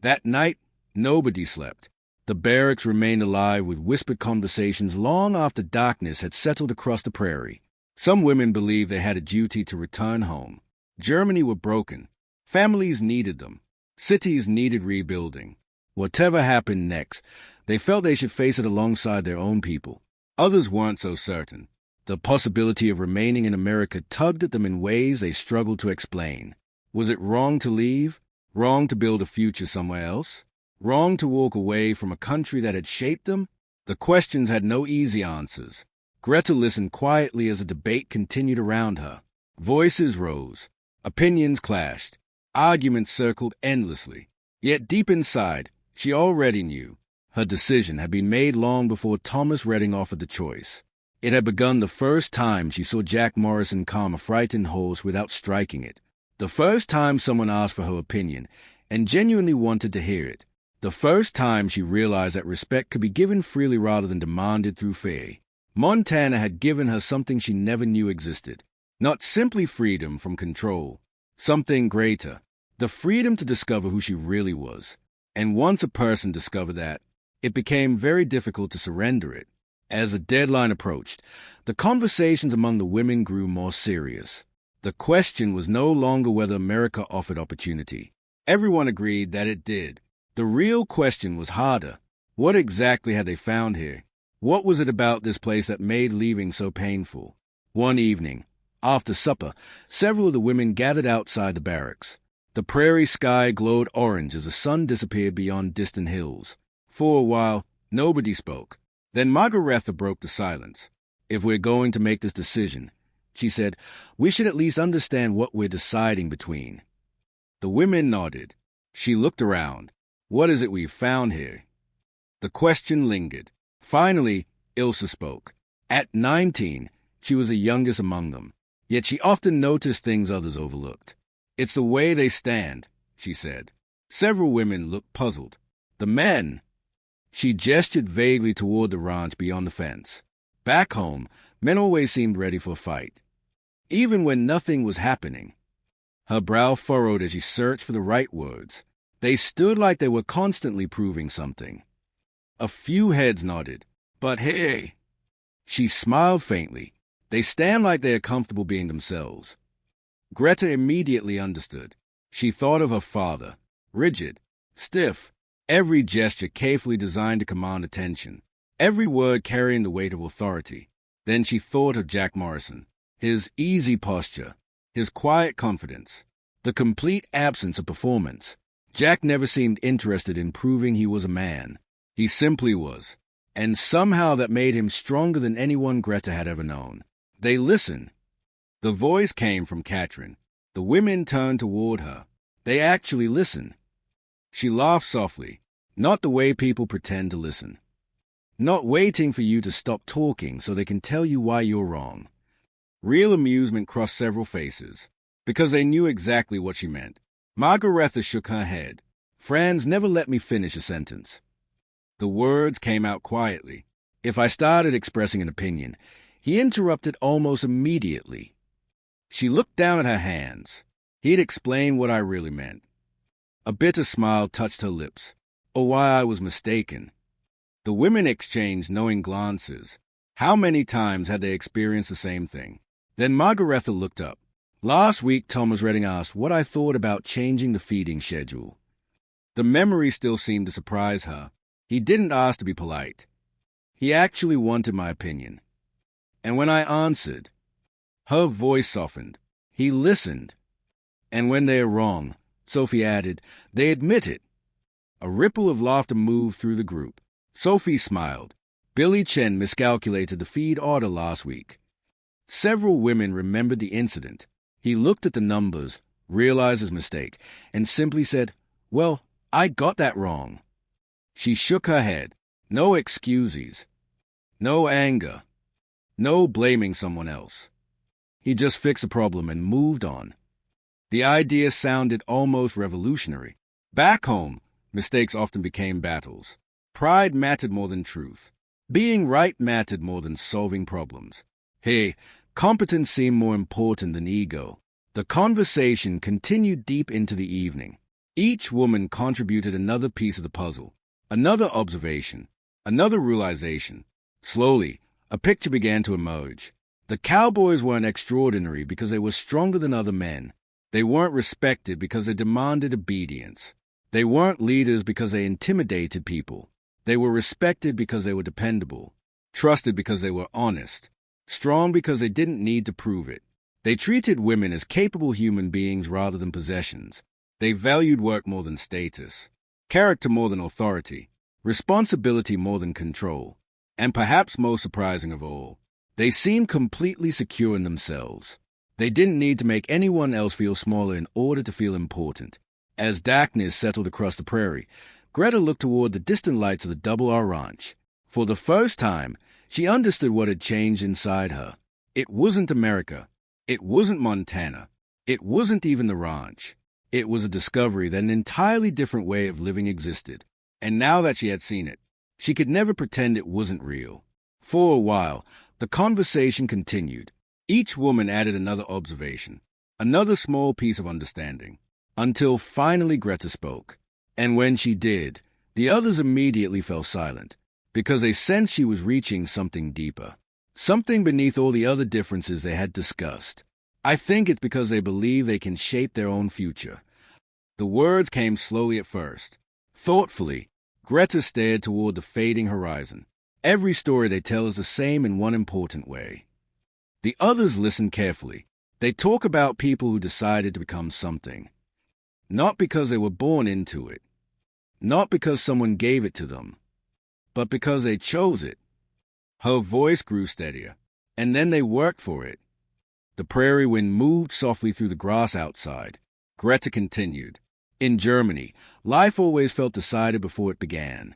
That night, nobody slept. The barracks remained alive with whispered conversations long after darkness had settled across the prairie. Some women believed they had a duty to return home. Germany were broken. Families needed them. Cities needed rebuilding. Whatever happened next, they felt they should face it alongside their own people. Others weren't so certain. The possibility of remaining in America tugged at them in ways they struggled to explain. Was it wrong to leave? Wrong to build a future somewhere else? Wrong to walk away from a country that had shaped them? The questions had no easy answers. Greta listened quietly as a debate continued around her. Voices rose. Opinions clashed. Arguments circled endlessly. Yet deep inside, she already knew. Her decision had been made long before Thomas Redding offered the choice. It had begun the first time she saw Jack Morrison calm a frightened horse without striking it. The first time someone asked for her opinion and genuinely wanted to hear it. The first time she realized that respect could be given freely rather than demanded through fear. Montana had given her something she never knew existed. Not simply freedom from control. Something greater. The freedom to discover who she really was. And once a person discovered that, it became very difficult to surrender it. As the deadline approached, the conversations among the women grew more serious. The question was no longer whether America offered opportunity. Everyone agreed that it did. The real question was harder. What exactly had they found here? What was it about this place that made leaving so painful? One evening, after supper, several of the women gathered outside the barracks. The prairie sky glowed orange as the sun disappeared beyond distant hills. For a while, nobody spoke. Then Margaretha broke the silence. "If we're going to make this decision," she said, "we should at least understand what we're deciding between." The women nodded. She looked around. "What is it we've found here?" The question lingered. Finally, Ilsa spoke. At 19, she was the youngest among them. Yet she often noticed things others overlooked. "It's the way they stand," she said. Several women looked puzzled. "The men!" She gestured vaguely toward the ranch beyond the fence. Back home, men always seemed ready for a fight, even when nothing was happening. Her brow furrowed as she searched for the right words. They stood like they were constantly proving something. A few heads nodded. "But hey!" She smiled faintly. "They stand like they are comfortable being themselves." Greta immediately understood. She thought of her father. Rigid, stiff, every gesture carefully designed to command attention, every word carrying the weight of authority. Then she thought of Jack Morrison, his easy posture, his quiet confidence, the complete absence of performance. Jack never seemed interested in proving he was a man. He simply was, and somehow that made him stronger than anyone Greta had ever known. They listened. The voice came from Katrin. The women turned toward her. They actually listened. She laughed softly, not the way people pretend to listen. Not waiting for you to stop talking so they can tell you why you're wrong. Real amusement crossed several faces, because they knew exactly what she meant. Margaretha shook her head. "Franz never let me finish a sentence." The words came out quietly. If I started expressing an opinion, he interrupted almost immediately. She looked down at her hands. He'd explained what I really meant. A bitter smile touched her lips. Or why I was mistaken. The women exchanged knowing glances. How many times had they experienced the same thing? Then Margaretha looked up. "Last week, Thomas Redding asked what I thought about changing the feeding schedule." The memory still seemed to surprise her. He didn't ask to be polite. He actually wanted my opinion. And when I answered, her voice softened. He listened. "And when they are wrong," Sophie added, "they admit it." A ripple of laughter moved through the group. Sophie smiled. Billy Chen miscalculated the feed order last week. Several women remembered the incident. He looked at the numbers, realized his mistake, and simply said, "Well, I got that wrong." She shook her head. No excuses. No anger. No blaming someone else. He just fixed the problem and moved on. The idea sounded almost revolutionary. Back home, mistakes often became battles. Pride mattered more than truth. Being right mattered more than solving problems. Hey, competence seemed more important than ego. The conversation continued deep into the evening. Each woman contributed another piece of the puzzle. Another observation, another realization. Slowly, a picture began to emerge. The Cowboys weren't extraordinary because they were stronger than other men. They weren't respected because they demanded obedience. They weren't leaders because they intimidated people. They were respected because they were dependable, trusted because they were honest, strong because they didn't need to prove it. They treated women as capable human beings rather than possessions. They valued work more than status, character more than authority, responsibility more than control. And perhaps most surprising of all, they seemed completely secure in themselves. They didn't need to make anyone else feel smaller in order to feel important. As darkness settled across the prairie, Greta looked toward the distant lights of the WWII ranch. For the first time, she understood what had changed inside her. It wasn't America. It wasn't Montana. It wasn't even the ranch. It was a discovery that an entirely different way of living existed. And now that she had seen it, she could never pretend it wasn't real. For a while, the conversation continued. Each woman added another observation, another small piece of understanding, until finally Greta spoke. And when she did, the others immediately fell silent, because they sensed she was reaching something deeper, something beneath all the other differences they had discussed. I think it's because they believe they can shape their own future. The words came slowly at first. Thoughtfully, Greta stared toward the fading horizon. Every story they tell is the same in one important way. The others listen carefully. They talk about people who decided to become something. Not because they were born into it. Not because someone gave it to them. But because they chose it. Her voice grew steadier. And then they worked for it. The prairie wind moved softly through the grass outside. Greta continued. In Germany, life always felt decided before it began.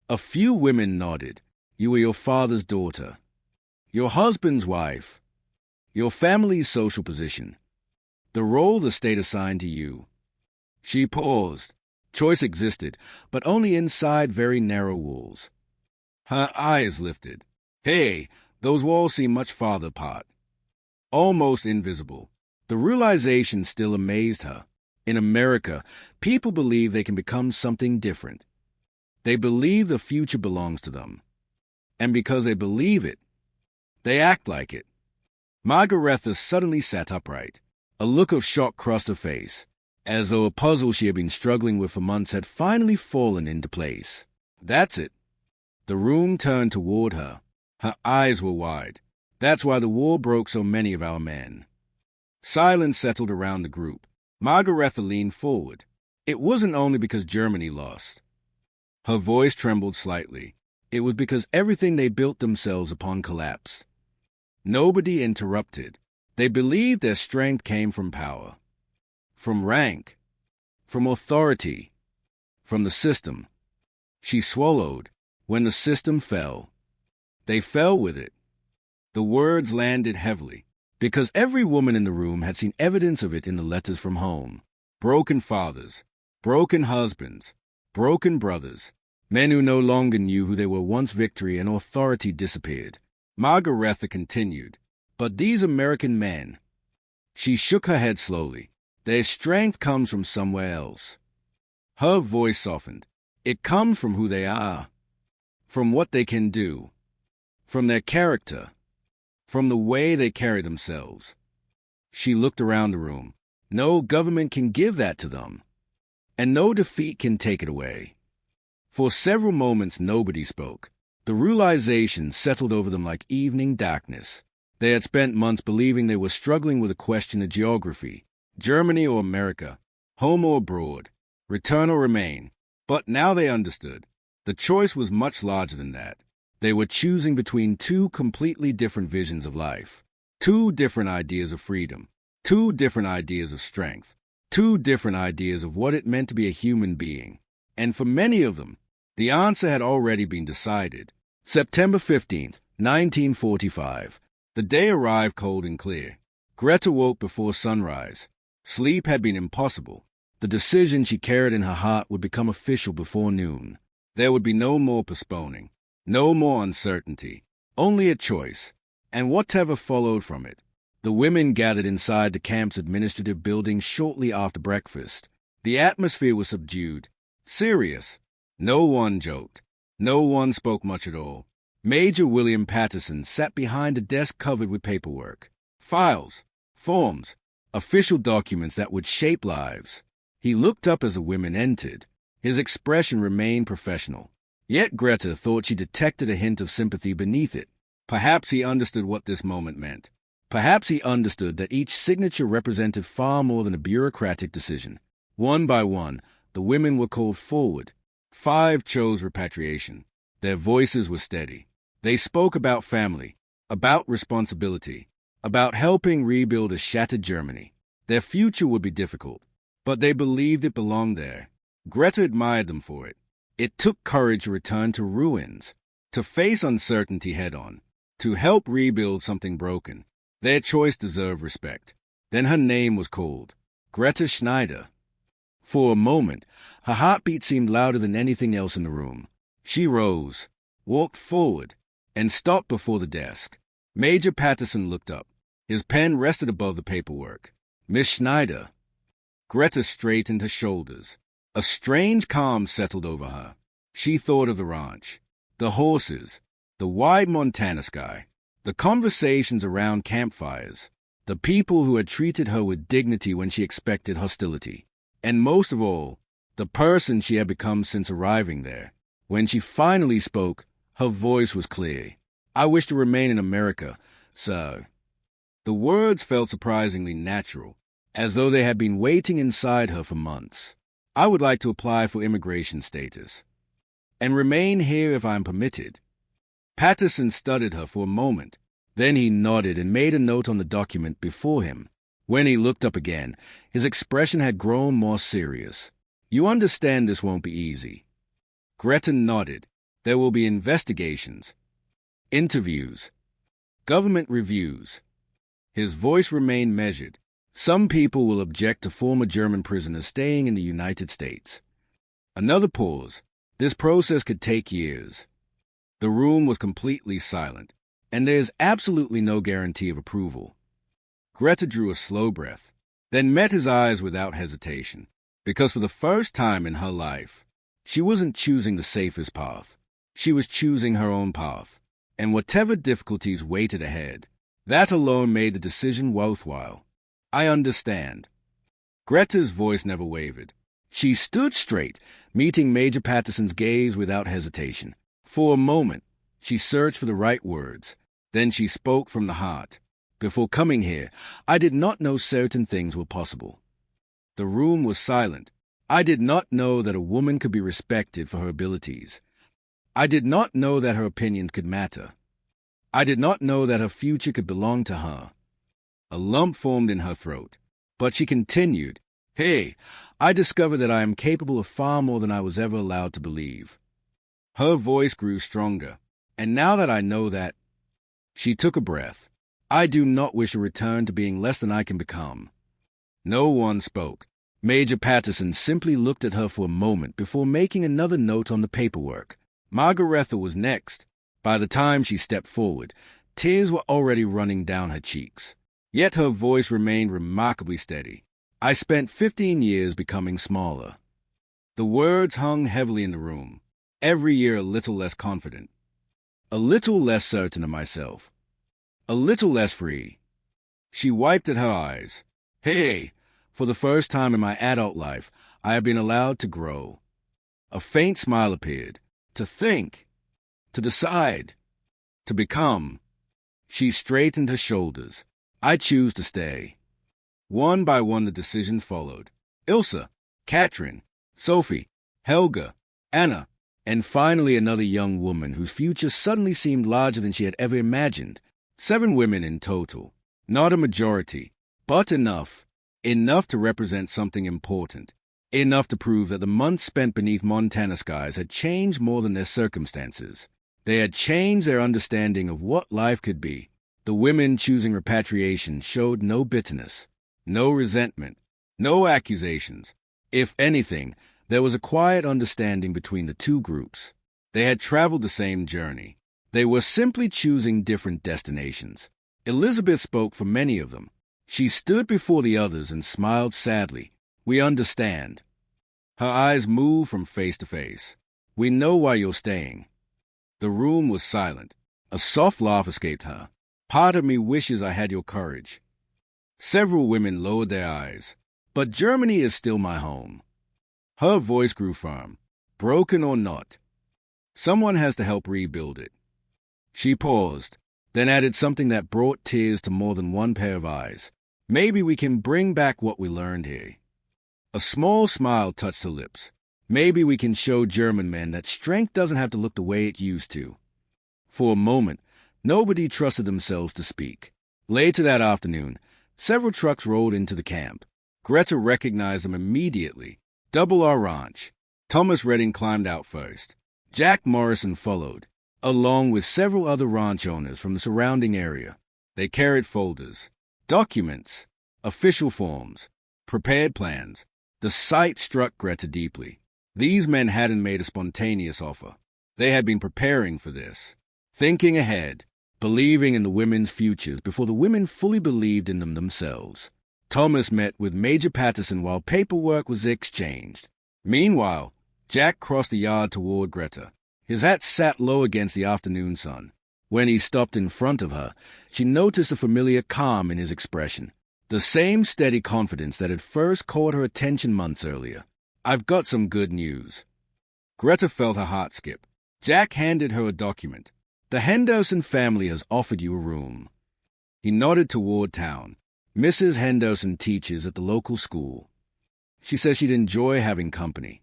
A few women nodded. You were your father's daughter, your husband's wife, your family's social position, the role the state assigned to you. She paused. Choice existed, but only inside very narrow walls. Her eyes lifted. Hey, those walls seem much farther apart. Almost invisible. The realization still amazed her. In America, people believe they can become something different. They believe the future belongs to them. And because they believe it, they act like it. Margaretha suddenly sat upright. A look of shock crossed her face, as though a puzzle she had been struggling with for months had finally fallen into place. That's it. The room turned toward her. Her eyes were wide. That's why the war broke so many of our men. Silence settled around the group. Margaretha leaned forward. It wasn't only because Germany lost. Her voice trembled slightly. It was because everything they built themselves upon collapsed. Nobody interrupted. They believed their strength came from power, from rank, from authority, from the system. She swallowed. When the system fell, they fell with it. The words landed heavily, because every woman in the room had seen evidence of it in the letters from home. Broken fathers, broken husbands, broken brothers. Men who no longer knew who they were once victory and authority disappeared. Margaretha continued. But these American men. She shook her head slowly. Their strength comes from somewhere else. Her voice softened. It comes from who they are. From what they can do. From their character. From the way they carry themselves. She looked around the room. No government can give that to them. And no defeat can take it away. For several moments nobody spoke. The realization settled over them like evening darkness. They had spent months believing they were struggling with a question of geography, Germany or America, home or abroad, return or remain. But now they understood. The choice was much larger than that. They were choosing between two completely different visions of life, two different ideas of freedom, two different ideas of strength, two different ideas of what it meant to be a human being. And for many of them, the answer had already been decided. September 15th, 1945. The day arrived cold and clear. Greta woke before sunrise. Sleep had been impossible. The decision she carried in her heart would become official before noon. There would be no more postponing, no more uncertainty, only a choice, and whatever followed from it. The women gathered inside the camp's administrative building shortly after breakfast. The atmosphere was subdued, serious. No one joked. No one spoke much at all. Major William Patterson sat behind a desk covered with paperwork. Files, forms, official documents that would shape lives. He looked up as the women entered. His expression remained professional. Yet Greta thought she detected a hint of sympathy beneath it. Perhaps he understood what this moment meant. Perhaps he understood that each signature represented far more than a bureaucratic decision. One by one, the women were called forward. 5 chose repatriation. Their voices were steady. They spoke about family, about responsibility, about helping rebuild a shattered Germany. Their future would be difficult, but they believed it belonged there. Greta admired them for it. It took courage to return to ruins, to face uncertainty head-on, to help rebuild something broken. Their choice deserved respect. Then her name was called. Greta Schneider. For a moment, her heartbeat seemed louder than anything else in the room. She rose, walked forward, and stopped before the desk. Major Patterson looked up. His pen rested above the paperwork. Miss Schneider. Greta straightened her shoulders. A strange calm settled over her. She thought of the ranch, the horses, the wide Montana sky, the conversations around campfires, the people who had treated her with dignity when she expected hostility, and most of all, the person she had become since arriving there. When she finally spoke, her voice was clear. I wish to remain in America, sir. The words felt surprisingly natural, as though they had been waiting inside her for months. I would like to apply for immigration status, and remain here if I am permitted. Patterson studied her for a moment. Then he nodded and made a note on the document before him. When he looked up again, his expression had grown more serious. You understand this won't be easy. Greta nodded. There will be investigations, interviews, government reviews. His voice remained measured. Some people will object to former German prisoners staying in the United States. Another pause. This process could take years. The room was completely silent, and there is absolutely no guarantee of approval. Greta drew a slow breath, then met his eyes without hesitation, because for the first time in her life, she wasn't choosing the safest path. She was choosing her own path, and whatever difficulties waited ahead, that alone made the decision worthwhile. I understand. Greta's voice never wavered. She stood straight, meeting Major Patterson's gaze without hesitation. For a moment, she searched for the right words. Then she spoke from the heart. Before coming here, I did not know certain things were possible. The room was silent. I did not know that a woman could be respected for her abilities. I did not know that her opinions could matter. I did not know that her future could belong to her. A lump formed in her throat, but she continued, Hey, I discovered that I am capable of far more than I was ever allowed to believe. Her voice grew stronger, and now that I know that, she took a breath. I do not wish to return to being less than I can become. No one spoke. Major Patterson simply looked at her for a moment before making another note on the paperwork. Margaretha was next. By the time she stepped forward, tears were already running down her cheeks. Yet her voice remained remarkably steady. I spent 15 years becoming smaller. The words hung heavily in the room, every year a little less confident, a little less certain of myself, a little less free. She wiped at her eyes. Hey, for the first time in my adult life, I have been allowed to grow. A faint smile appeared. To think, to decide, to become. She straightened her shoulders. I choose to stay. One by one the decisions followed. Ilsa, Katrin, Sophie, Helga, Anna, and finally another young woman whose future suddenly seemed larger than she had ever imagined. 7 women in total. Not a majority, but enough. Enough to represent something important. Enough to prove that the months spent beneath Montana skies had changed more than their circumstances. They had changed their understanding of what life could be. The women choosing repatriation showed no bitterness, no resentment, no accusations. If anything, there was a quiet understanding between the two groups. They had traveled the same journey. They were simply choosing different destinations. Elizabeth spoke for many of them. She stood before the others and smiled sadly. We understand. Her eyes moved from face to face. We know why you're staying." The room was silent. A soft laugh escaped her. "Part of me wishes I had your courage." Several women lowered their eyes. "But Germany is still my home." Her voice grew firm. "Broken or not, someone has to help rebuild it." She paused, then added something that brought tears to more than one pair of eyes. "Maybe we can bring back what we learned here." A small smile touched her lips. "Maybe we can show German men that strength doesn't have to look the way it used to." For a moment, nobody trusted themselves to speak. Later that afternoon, several trucks rolled into the camp. Greta recognized them immediately. Double R Ranch. Thomas Redding climbed out first. Jack Morrison followed, along with several other ranch owners from the surrounding area. They carried folders, documents, official forms, prepared plans. The sight struck Greta deeply. These men hadn't made a spontaneous offer. They had been preparing for this, thinking ahead, believing in the women's futures before the women fully believed in them themselves. Thomas met with Major Patterson while paperwork was exchanged. Meanwhile, Jack crossed the yard toward Greta. His hat sat low against the afternoon sun. When he stopped in front of her, she noticed a familiar calm in his expression, the same steady confidence that had first caught her attention months earlier. "I've got some good news." Greta felt her heart skip. Jack handed her a document. "The Henderson family has offered you a room." He nodded toward town. "Mrs. Henderson teaches at the local school. She says she'd enjoy having company."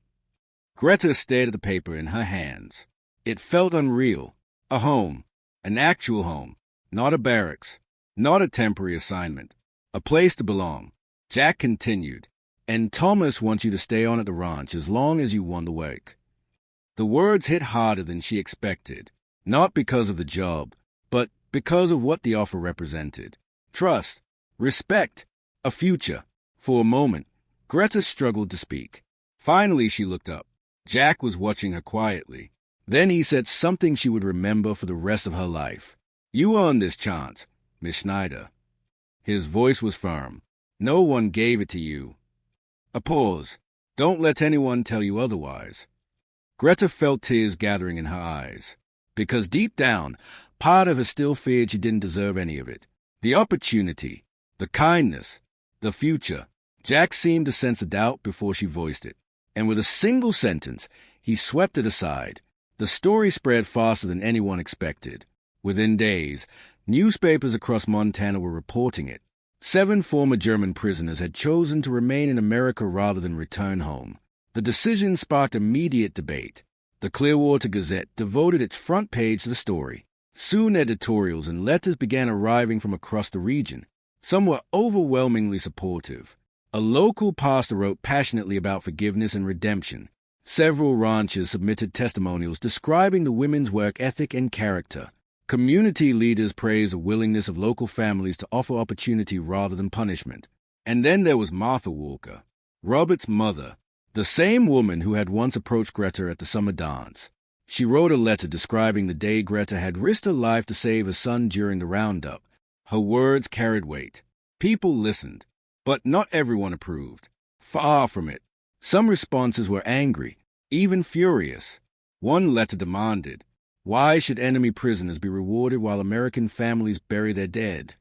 Greta stared at the paper in her hands. It felt unreal. A home. An actual home. Not a barracks. Not a temporary assignment. A place to belong. Jack continued, "And Thomas wants you to stay on at the ranch as long as you want the work." The words hit harder than she expected, not because of the job, but because of what the offer represented. Trust, respect, a future. For a moment, Greta struggled to speak. Finally, she looked up. Jack was watching her quietly. Then he said something she would remember for the rest of her life. "You earned this chance, Miss Schneider." His voice was firm. "No one gave it to you." A pause. "Don't let anyone tell you otherwise." Greta felt tears gathering in her eyes, because deep down, part of her still feared she didn't deserve any of it. The opportunity, the kindness, the future. Jack seemed to sense a doubt before she voiced it, and with a single sentence, he swept it aside. The story spread faster than anyone expected. Within days, newspapers across Montana were reporting it. 7 former German prisoners had chosen to remain in America rather than return home. The decision sparked immediate debate. The Clearwater Gazette devoted its front page to the story. Soon editorials and letters began arriving from across the region. Some were overwhelmingly supportive. A local pastor wrote passionately about forgiveness and redemption. Several ranchers submitted testimonials describing the women's work ethic and character. Community leaders praised the willingness of local families to offer opportunity rather than punishment. And then there was Martha Walker, Robert's mother, the same woman who had once approached Greta at the summer dance. She wrote a letter describing the day Greta had risked her life to save her son during the roundup. Her words carried weight. People listened, but not everyone approved. Far from it. Some responses were angry, even furious. One letter demanded, "Why should enemy prisoners be rewarded while American families bury their dead?"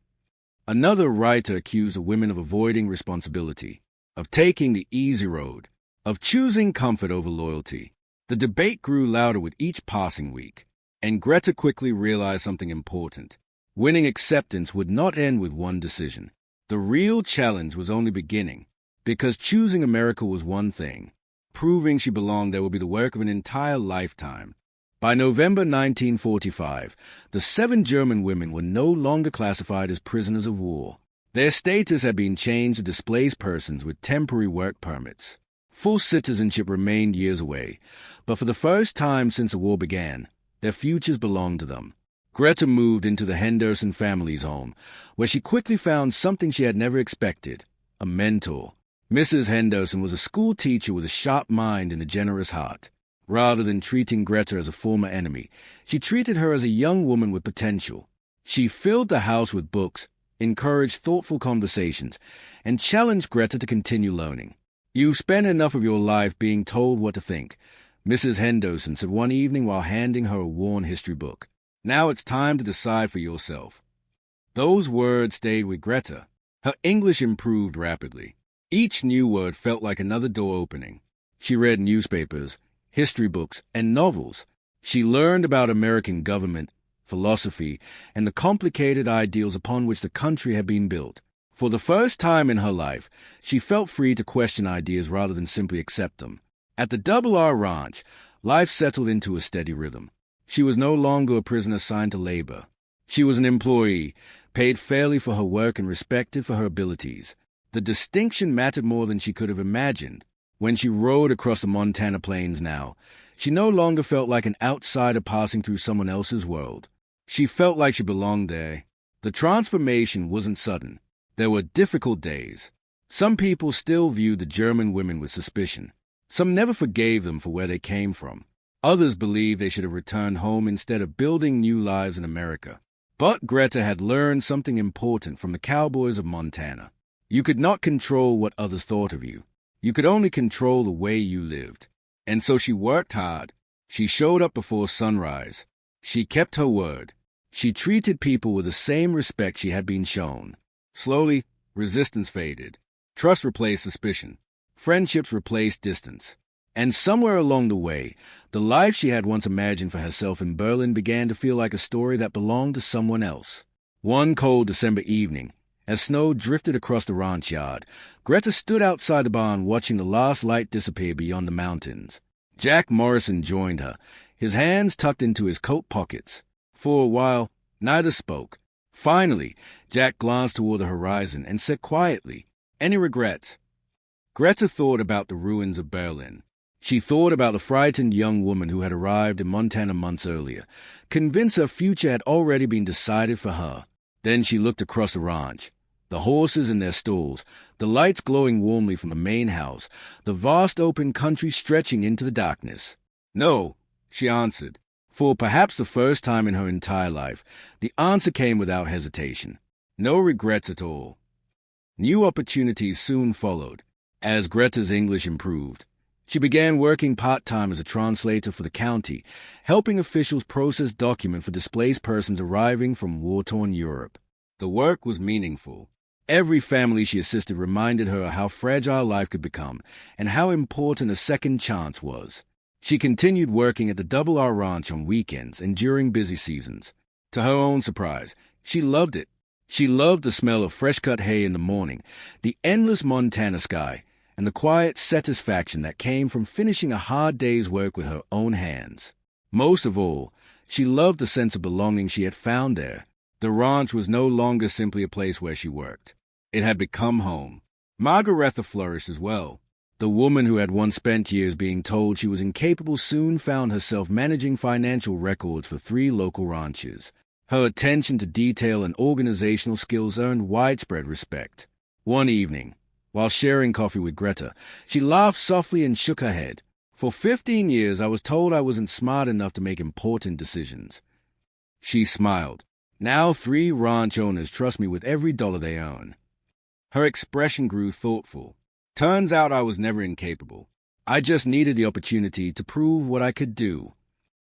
Another writer accused the women of avoiding responsibility, of taking the easy road, of choosing comfort over loyalty. The debate grew louder with each passing week, and Greta quickly realized something important. Winning acceptance would not end with one decision. The real challenge was only beginning, because choosing America was one thing. Proving she belonged there would be the work of an entire lifetime. By November 1945, the 7 German women were no longer classified as prisoners of war. Their status had been changed to displaced persons with temporary work permits. Full citizenship remained years away, but for the first time since the war began, their futures belonged to them. Greta moved into the Henderson family's home, where she quickly found something she had never expected, a mentor. Mrs. Henderson was a school teacher with a sharp mind and a generous heart. Rather than treating Greta as a former enemy, she treated her as a young woman with potential. She filled the house with books, encouraged thoughtful conversations, and challenged Greta to continue learning. "You've spent enough of your life being told what to think. Mrs. Henderson said one evening while handing her a worn history book. "Now it's time to decide for yourself." Those words stayed with Greta. Her English improved rapidly. Each new word felt like another door opening. She read newspapers, history books, and novels. She learned about American government, philosophy, and the complicated ideals upon which the country had been built. For the first time in her life, she felt free to question ideas rather than simply accept them. At the WWII ranch, life settled into a steady rhythm. She was no longer a prisoner assigned to labor. She was an employee, paid fairly for her work and respected for her abilities. The distinction mattered more than she could have imagined. When she rode across the Montana plains now, she no longer felt like an outsider passing through someone else's world. She felt like she belonged there. The transformation wasn't sudden. There were difficult days. Some people still viewed the German women with suspicion. Some never forgave them for where they came from. Others believed they should have returned home instead of building new lives in America. But Greta had learned something important from the Cowboys of Montana. You could not control what others thought of you. You could only control the way you lived. And so she worked hard. She showed up before sunrise. She kept her word. She treated people with the same respect she had been shown. Slowly, resistance faded. Trust replaced suspicion. Friendships replaced distance. And somewhere along the way, the life she had once imagined for herself in Berlin began to feel like a story that belonged to someone else. One cold December evening, as snow drifted across the ranch yard, Greta stood outside the barn watching the last light disappear beyond the mountains. Jack Morrison joined her, his hands tucked into his coat pockets. For a while, neither spoke. Finally, Jack glanced toward the horizon and said quietly, "Any regrets?" Greta thought about the ruins of Berlin. She thought about the frightened young woman who had arrived in Montana months earlier, convinced her future had already been decided for her. Then she looked across the ranch. The horses in their stalls, the lights glowing warmly from the main house, the vast open country stretching into the darkness. "No," she answered. For perhaps the first time in her entire life, the answer came without hesitation. No regrets at all. New opportunities soon followed. As Greta's English improved, she began working part-time as a translator for the county, helping officials process documents for displaced persons arriving from war-torn Europe. The work was meaningful. Every family she assisted reminded her how fragile life could become and how important a second chance was. She continued working at the WWII ranch on weekends and during busy seasons. To her own surprise, she loved it. She loved the smell of fresh-cut hay in the morning, the endless Montana sky, and the quiet satisfaction that came from finishing a hard day's work with her own hands. Most of all, she loved the sense of belonging she had found there. The ranch was no longer simply a place where she worked. It had become home. Margaretha flourished as well. The woman who had once spent years being told she was incapable soon found herself managing financial records for 3 local ranches. Her attention to detail and organizational skills earned widespread respect. One evening, while sharing coffee with Greta, she laughed softly and shook her head. "For 15 years I was told I wasn't smart enough to make important decisions." She smiled. "Now 3 ranch owners trust me with every dollar they earn." Her expression grew thoughtful. "Turns out I was never incapable. I just needed the opportunity to prove what I could do."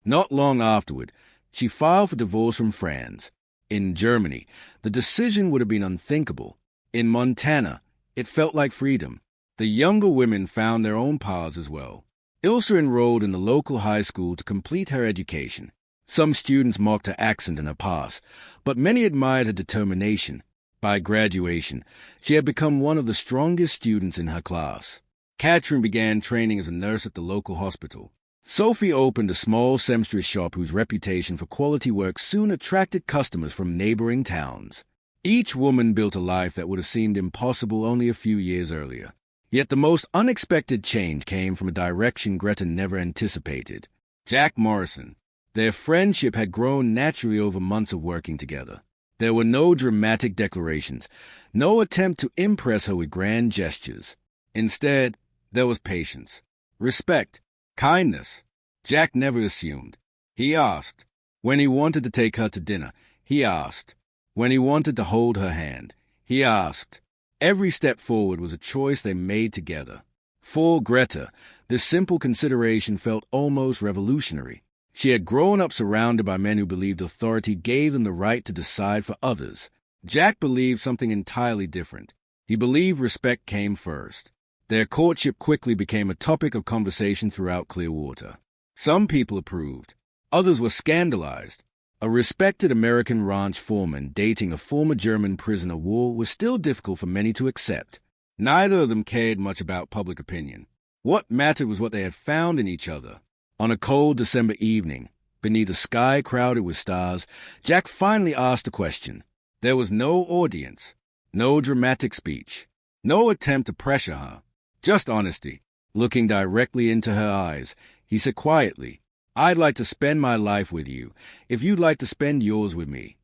Not long afterward, she filed for divorce from Franz. In Germany, the decision would have been unthinkable. In Montana, it felt like freedom. The younger women found their own paths as well. Ilse enrolled in the local high school to complete her education. Some students mocked her accent and her pass, but many admired her determination. By graduation, she had become one of the strongest students in her class. Katrin began training as a nurse at the local hospital. Sophie opened a small seamstress shop whose reputation for quality work soon attracted customers from neighboring towns. Each woman built a life that would have seemed impossible only a few years earlier. Yet the most unexpected change came from a direction Greta never anticipated. Jack Morrison. Their friendship had grown naturally over months of working together. There were no dramatic declarations, no attempt to impress her with grand gestures. Instead, there was patience, respect, kindness. Jack never assumed. He asked. When he wanted to take her to dinner, he asked. When he wanted to hold her hand, he asked. Every step forward was a choice they made together. For Greta, this simple consideration felt almost revolutionary. She had grown up surrounded by men who believed authority gave them the right to decide for others. Jack believed something entirely different. He believed respect came first. Their courtship quickly became a topic of conversation throughout Clearwater. Some people approved. Others were scandalized. A respected American ranch foreman dating a former German prisoner of war was still difficult for many to accept. Neither of them cared much about public opinion. What mattered was what they had found in each other. On a cold December evening, beneath a sky crowded with stars, Jack finally asked a question. There was no audience, no dramatic speech, no attempt to pressure her, just honesty. Looking directly into her eyes, he said quietly, "I'd like to spend my life with you, if you'd like to spend yours with me."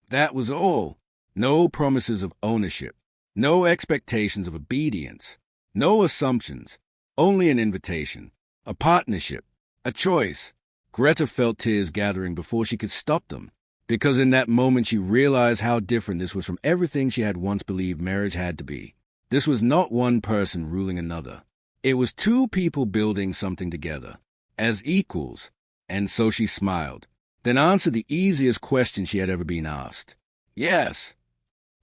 That was all. No promises of ownership, no expectations of obedience, no assumptions, only an invitation, a partnership, a choice. Greta felt tears gathering before she could stop them, because in that moment she realized how different this was from everything she had once believed marriage had to be. This was not one person ruling another. It was two people building something together, as equals, and so she smiled, then answered the easiest question she had ever been asked. Yes.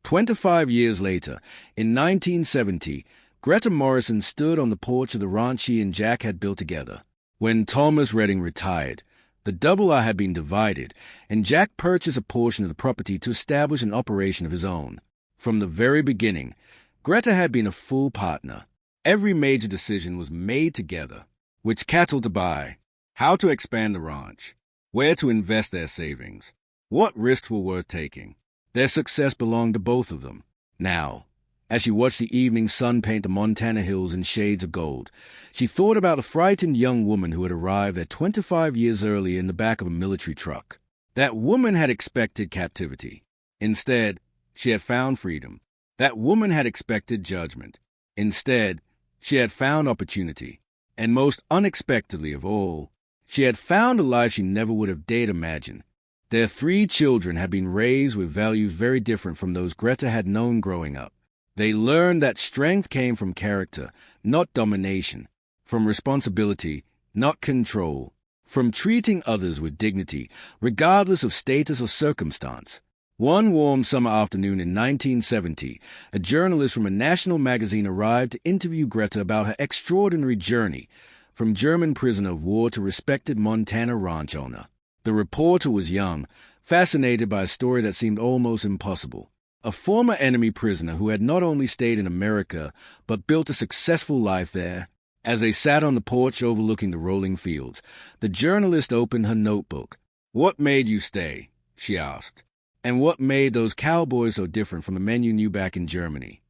25 years later, in 1970, Greta Morrison stood on the porch of the ranch she and Jack had built together. When Thomas Redding retired, the WWII had been divided, and Jack purchased a portion of the property to establish an operation of his own. From the very beginning, Greta had been a full partner. Every major decision was made together. Which cattle to buy, how to expand the ranch, where to invest their savings, what risks were worth taking. Their success belonged to both of them. Now, as she watched the evening sun paint the Montana hills in shades of gold, she thought about the frightened young woman who had arrived there 25 years earlier in the back of a military truck. That woman had expected captivity. Instead, she had found freedom. That woman had expected judgment. Instead, she had found opportunity. And most unexpectedly of all, she had found a life she never would have dared imagine. Their 3 children had been raised with values very different from those Greta had known growing up. They learned that strength came from character, not domination, from responsibility, not control, from treating others with dignity, regardless of status or circumstance. One warm summer afternoon in 1970, a journalist from a national magazine arrived to interview Greta about her extraordinary journey, from German prisoner of war to respected Montana ranch owner. The reporter was young, fascinated by a story that seemed almost impossible. A former enemy prisoner who had not only stayed in America, but built a successful life there. As they sat on the porch overlooking the rolling fields, the journalist opened her notebook. "What made you stay?" she asked. "And what made those cowboys so different from the men you knew back in Germany?"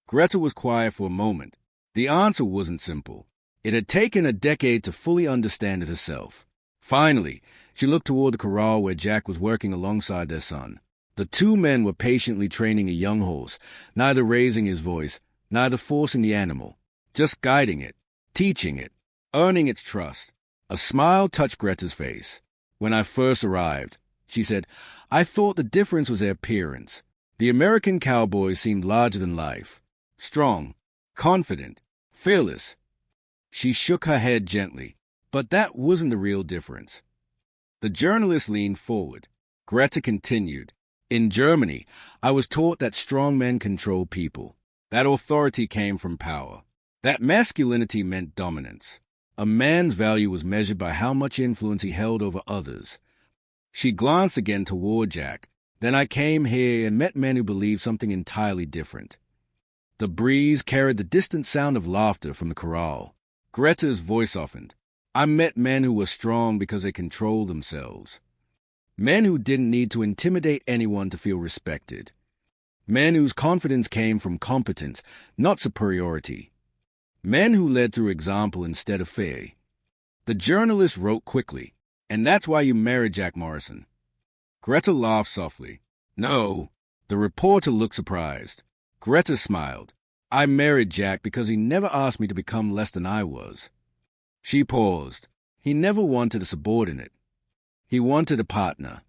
Greta was quiet for a moment. The answer wasn't simple. It had taken a decade to fully understand it herself. Finally, she looked toward the corral where Jack was working alongside their son. The 2 men were patiently training a young horse, neither raising his voice, neither forcing the animal, just guiding it, teaching it, earning its trust. A smile touched Greta's face. "When I first arrived," she said, "I thought the difference was their appearance. The American cowboys seemed larger than life, strong, confident, fearless." She shook her head gently, but that wasn't the real difference. The journalist leaned forward. Greta continued, "In Germany, I was taught that strong men control people, that authority came from power, that masculinity meant dominance. A man's value was measured by how much influence he held over others." She glanced again toward Jack. "Then I came here and met men who believed something entirely different." The breeze carried the distant sound of laughter from the corral. Greta's voice softened. "I met men who were strong because they controlled themselves. Men who didn't need to intimidate anyone to feel respected. Men whose confidence came from competence, not superiority. Men who led through example instead of fear." The journalist wrote quickly, "And that's why you married Jack Morrison." Greta laughed softly. "No." The reporter looked surprised. Greta smiled. "I married Jack because he never asked me to become less than I was." She paused. "He never wanted a subordinate. He wanted a partner."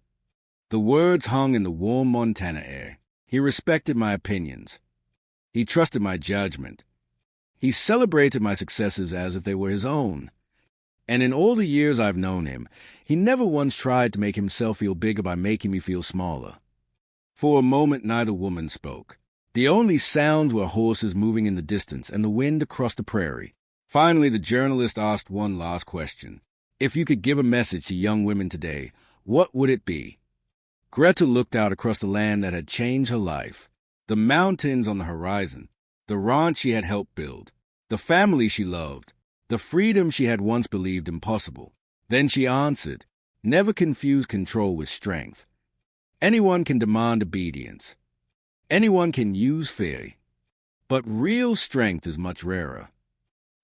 The words hung in the warm Montana air. "He respected my opinions. He trusted my judgment. He celebrated my successes as if they were his own. And in all the years I've known him, he never once tried to make himself feel bigger by making me feel smaller. For a moment, neither woman spoke. The only sounds were horses moving in the distance and the wind across the prairie. Finally, the journalist asked one last question. If you could give a message to young women today, what would it be? Greta looked out across the land that had changed her life. The mountains on the horizon, the ranch she had helped build, the family she loved, the freedom she had once believed impossible. Then she answered, never confuse control with strength. Anyone can demand obedience. Anyone can use fear. But real strength is much rarer.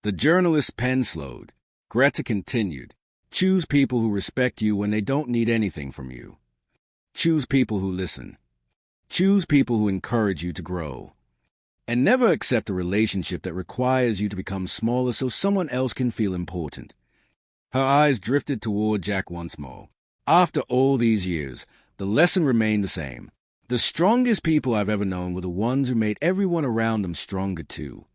The journalist's pen slowed. Greta continued, choose people who respect you when they don't need anything from you. Choose people who listen. Choose people who encourage you to grow. And never accept a relationship that requires you to become smaller so someone else can feel important. Her eyes drifted toward Jack once more. After all these years, the lesson remained the same. The strongest people I've ever known were the ones who made everyone around them stronger too.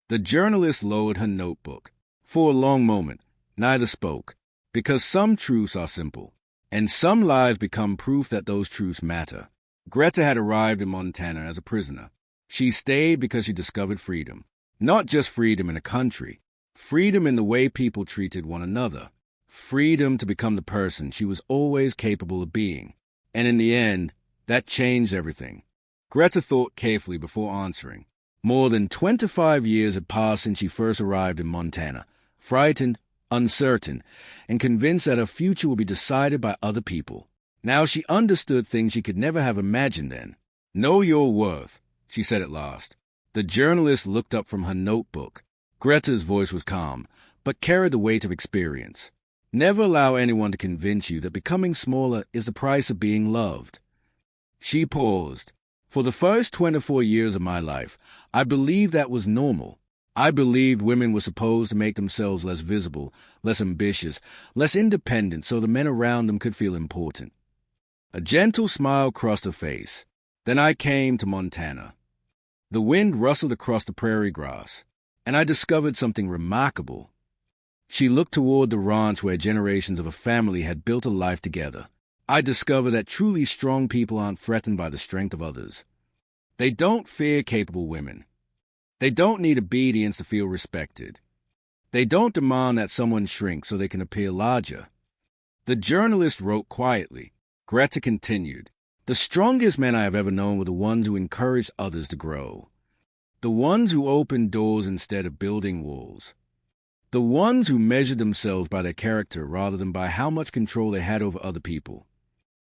The journalist lowered her notebook. For a long moment, neither spoke, because some truths are simple, and some lives become proof that those truths matter. Greta had arrived in Montana as a prisoner. She stayed because she discovered freedom. Not just freedom in a country, freedom in the way people treated one another. Freedom to become the person she was always capable of being. And in the end, that changed everything. Greta thought carefully before answering. More than 25 years had passed since she first arrived in Montana, frightened, uncertain, and convinced that her future would be decided by other people. Now she understood things she could never have imagined then. Know your worth, she said at last. The journalist looked up from her notebook. Greta's voice was calm, but carried the weight of experience. Never allow anyone to convince you that becoming smaller is the price of being loved. She paused. For the first 24 years of my life, I believed that was normal. I believed women were supposed to make themselves less visible, less ambitious, less independent so the men around them could feel important. A gentle smile crossed her face. Then I came to Montana. The wind rustled across the prairie grass, and I discovered something remarkable. She looked toward the ranch where generations of a family had built a life together. I discovered that truly strong people aren't threatened by the strength of others. They don't fear capable women. They don't need obedience to feel respected. They don't demand that someone shrink so they can appear larger. The journalist wrote quietly. Greta continued, the strongest men I have ever known were the ones who encouraged others to grow. The ones who opened doors instead of building walls. The ones who measured themselves by their character rather than by how much control they had over other people.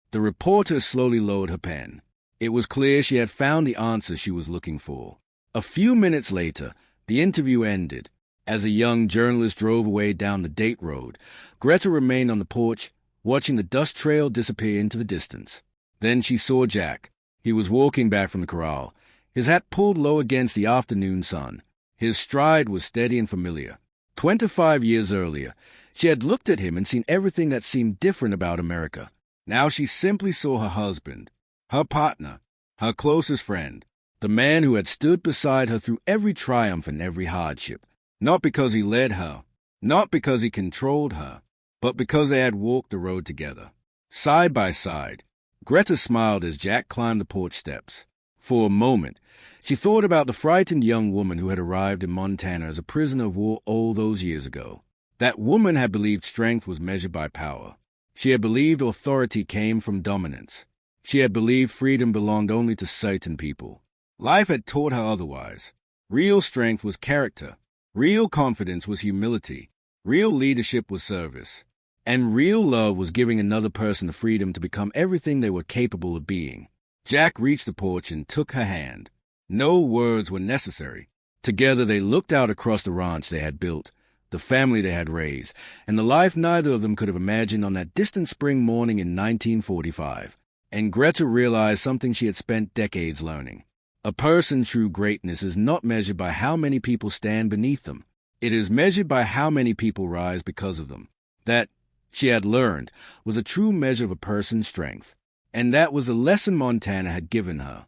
The reporter slowly lowered her pen. It was clear she had found the answer she was looking for. A few minutes later, the interview ended. As a young journalist drove away down the date road, Greta remained on the porch, watching the dust trail disappear into the distance. Then she saw Jack. He was walking back from the corral, his hat pulled low against the afternoon sun. His stride was steady and familiar. 25 years earlier, she had looked at him and seen everything that seemed different about America. Now she simply saw her husband, her partner, her closest friend, the man who had stood beside her through every triumph and every hardship, not because he led her, not because he controlled her, but because they had walked the road together. Side by side, Greta smiled as Jack climbed the porch steps. For a moment, she thought about the frightened young woman who had arrived in Montana as a prisoner of war all those years ago. That woman had believed strength was measured by power. She had believed authority came from dominance. She had believed freedom belonged only to certain people. Life had taught her otherwise. Real strength was character. Real confidence was humility. Real leadership was service. And real love was giving another person the freedom to become everything they were capable of being. Jack reached the porch and took her hand. No words were necessary. Together they looked out across the ranch they had built, the family they had raised, and the life neither of them could have imagined on that distant spring morning in 1945. And Greta realized something she had spent decades learning. A person's true greatness is not measured by how many people stand beneath them. It is measured by how many people rise because of them. That, she had learned, was a true measure of a person's strength. And that was a lesson Montana had given her.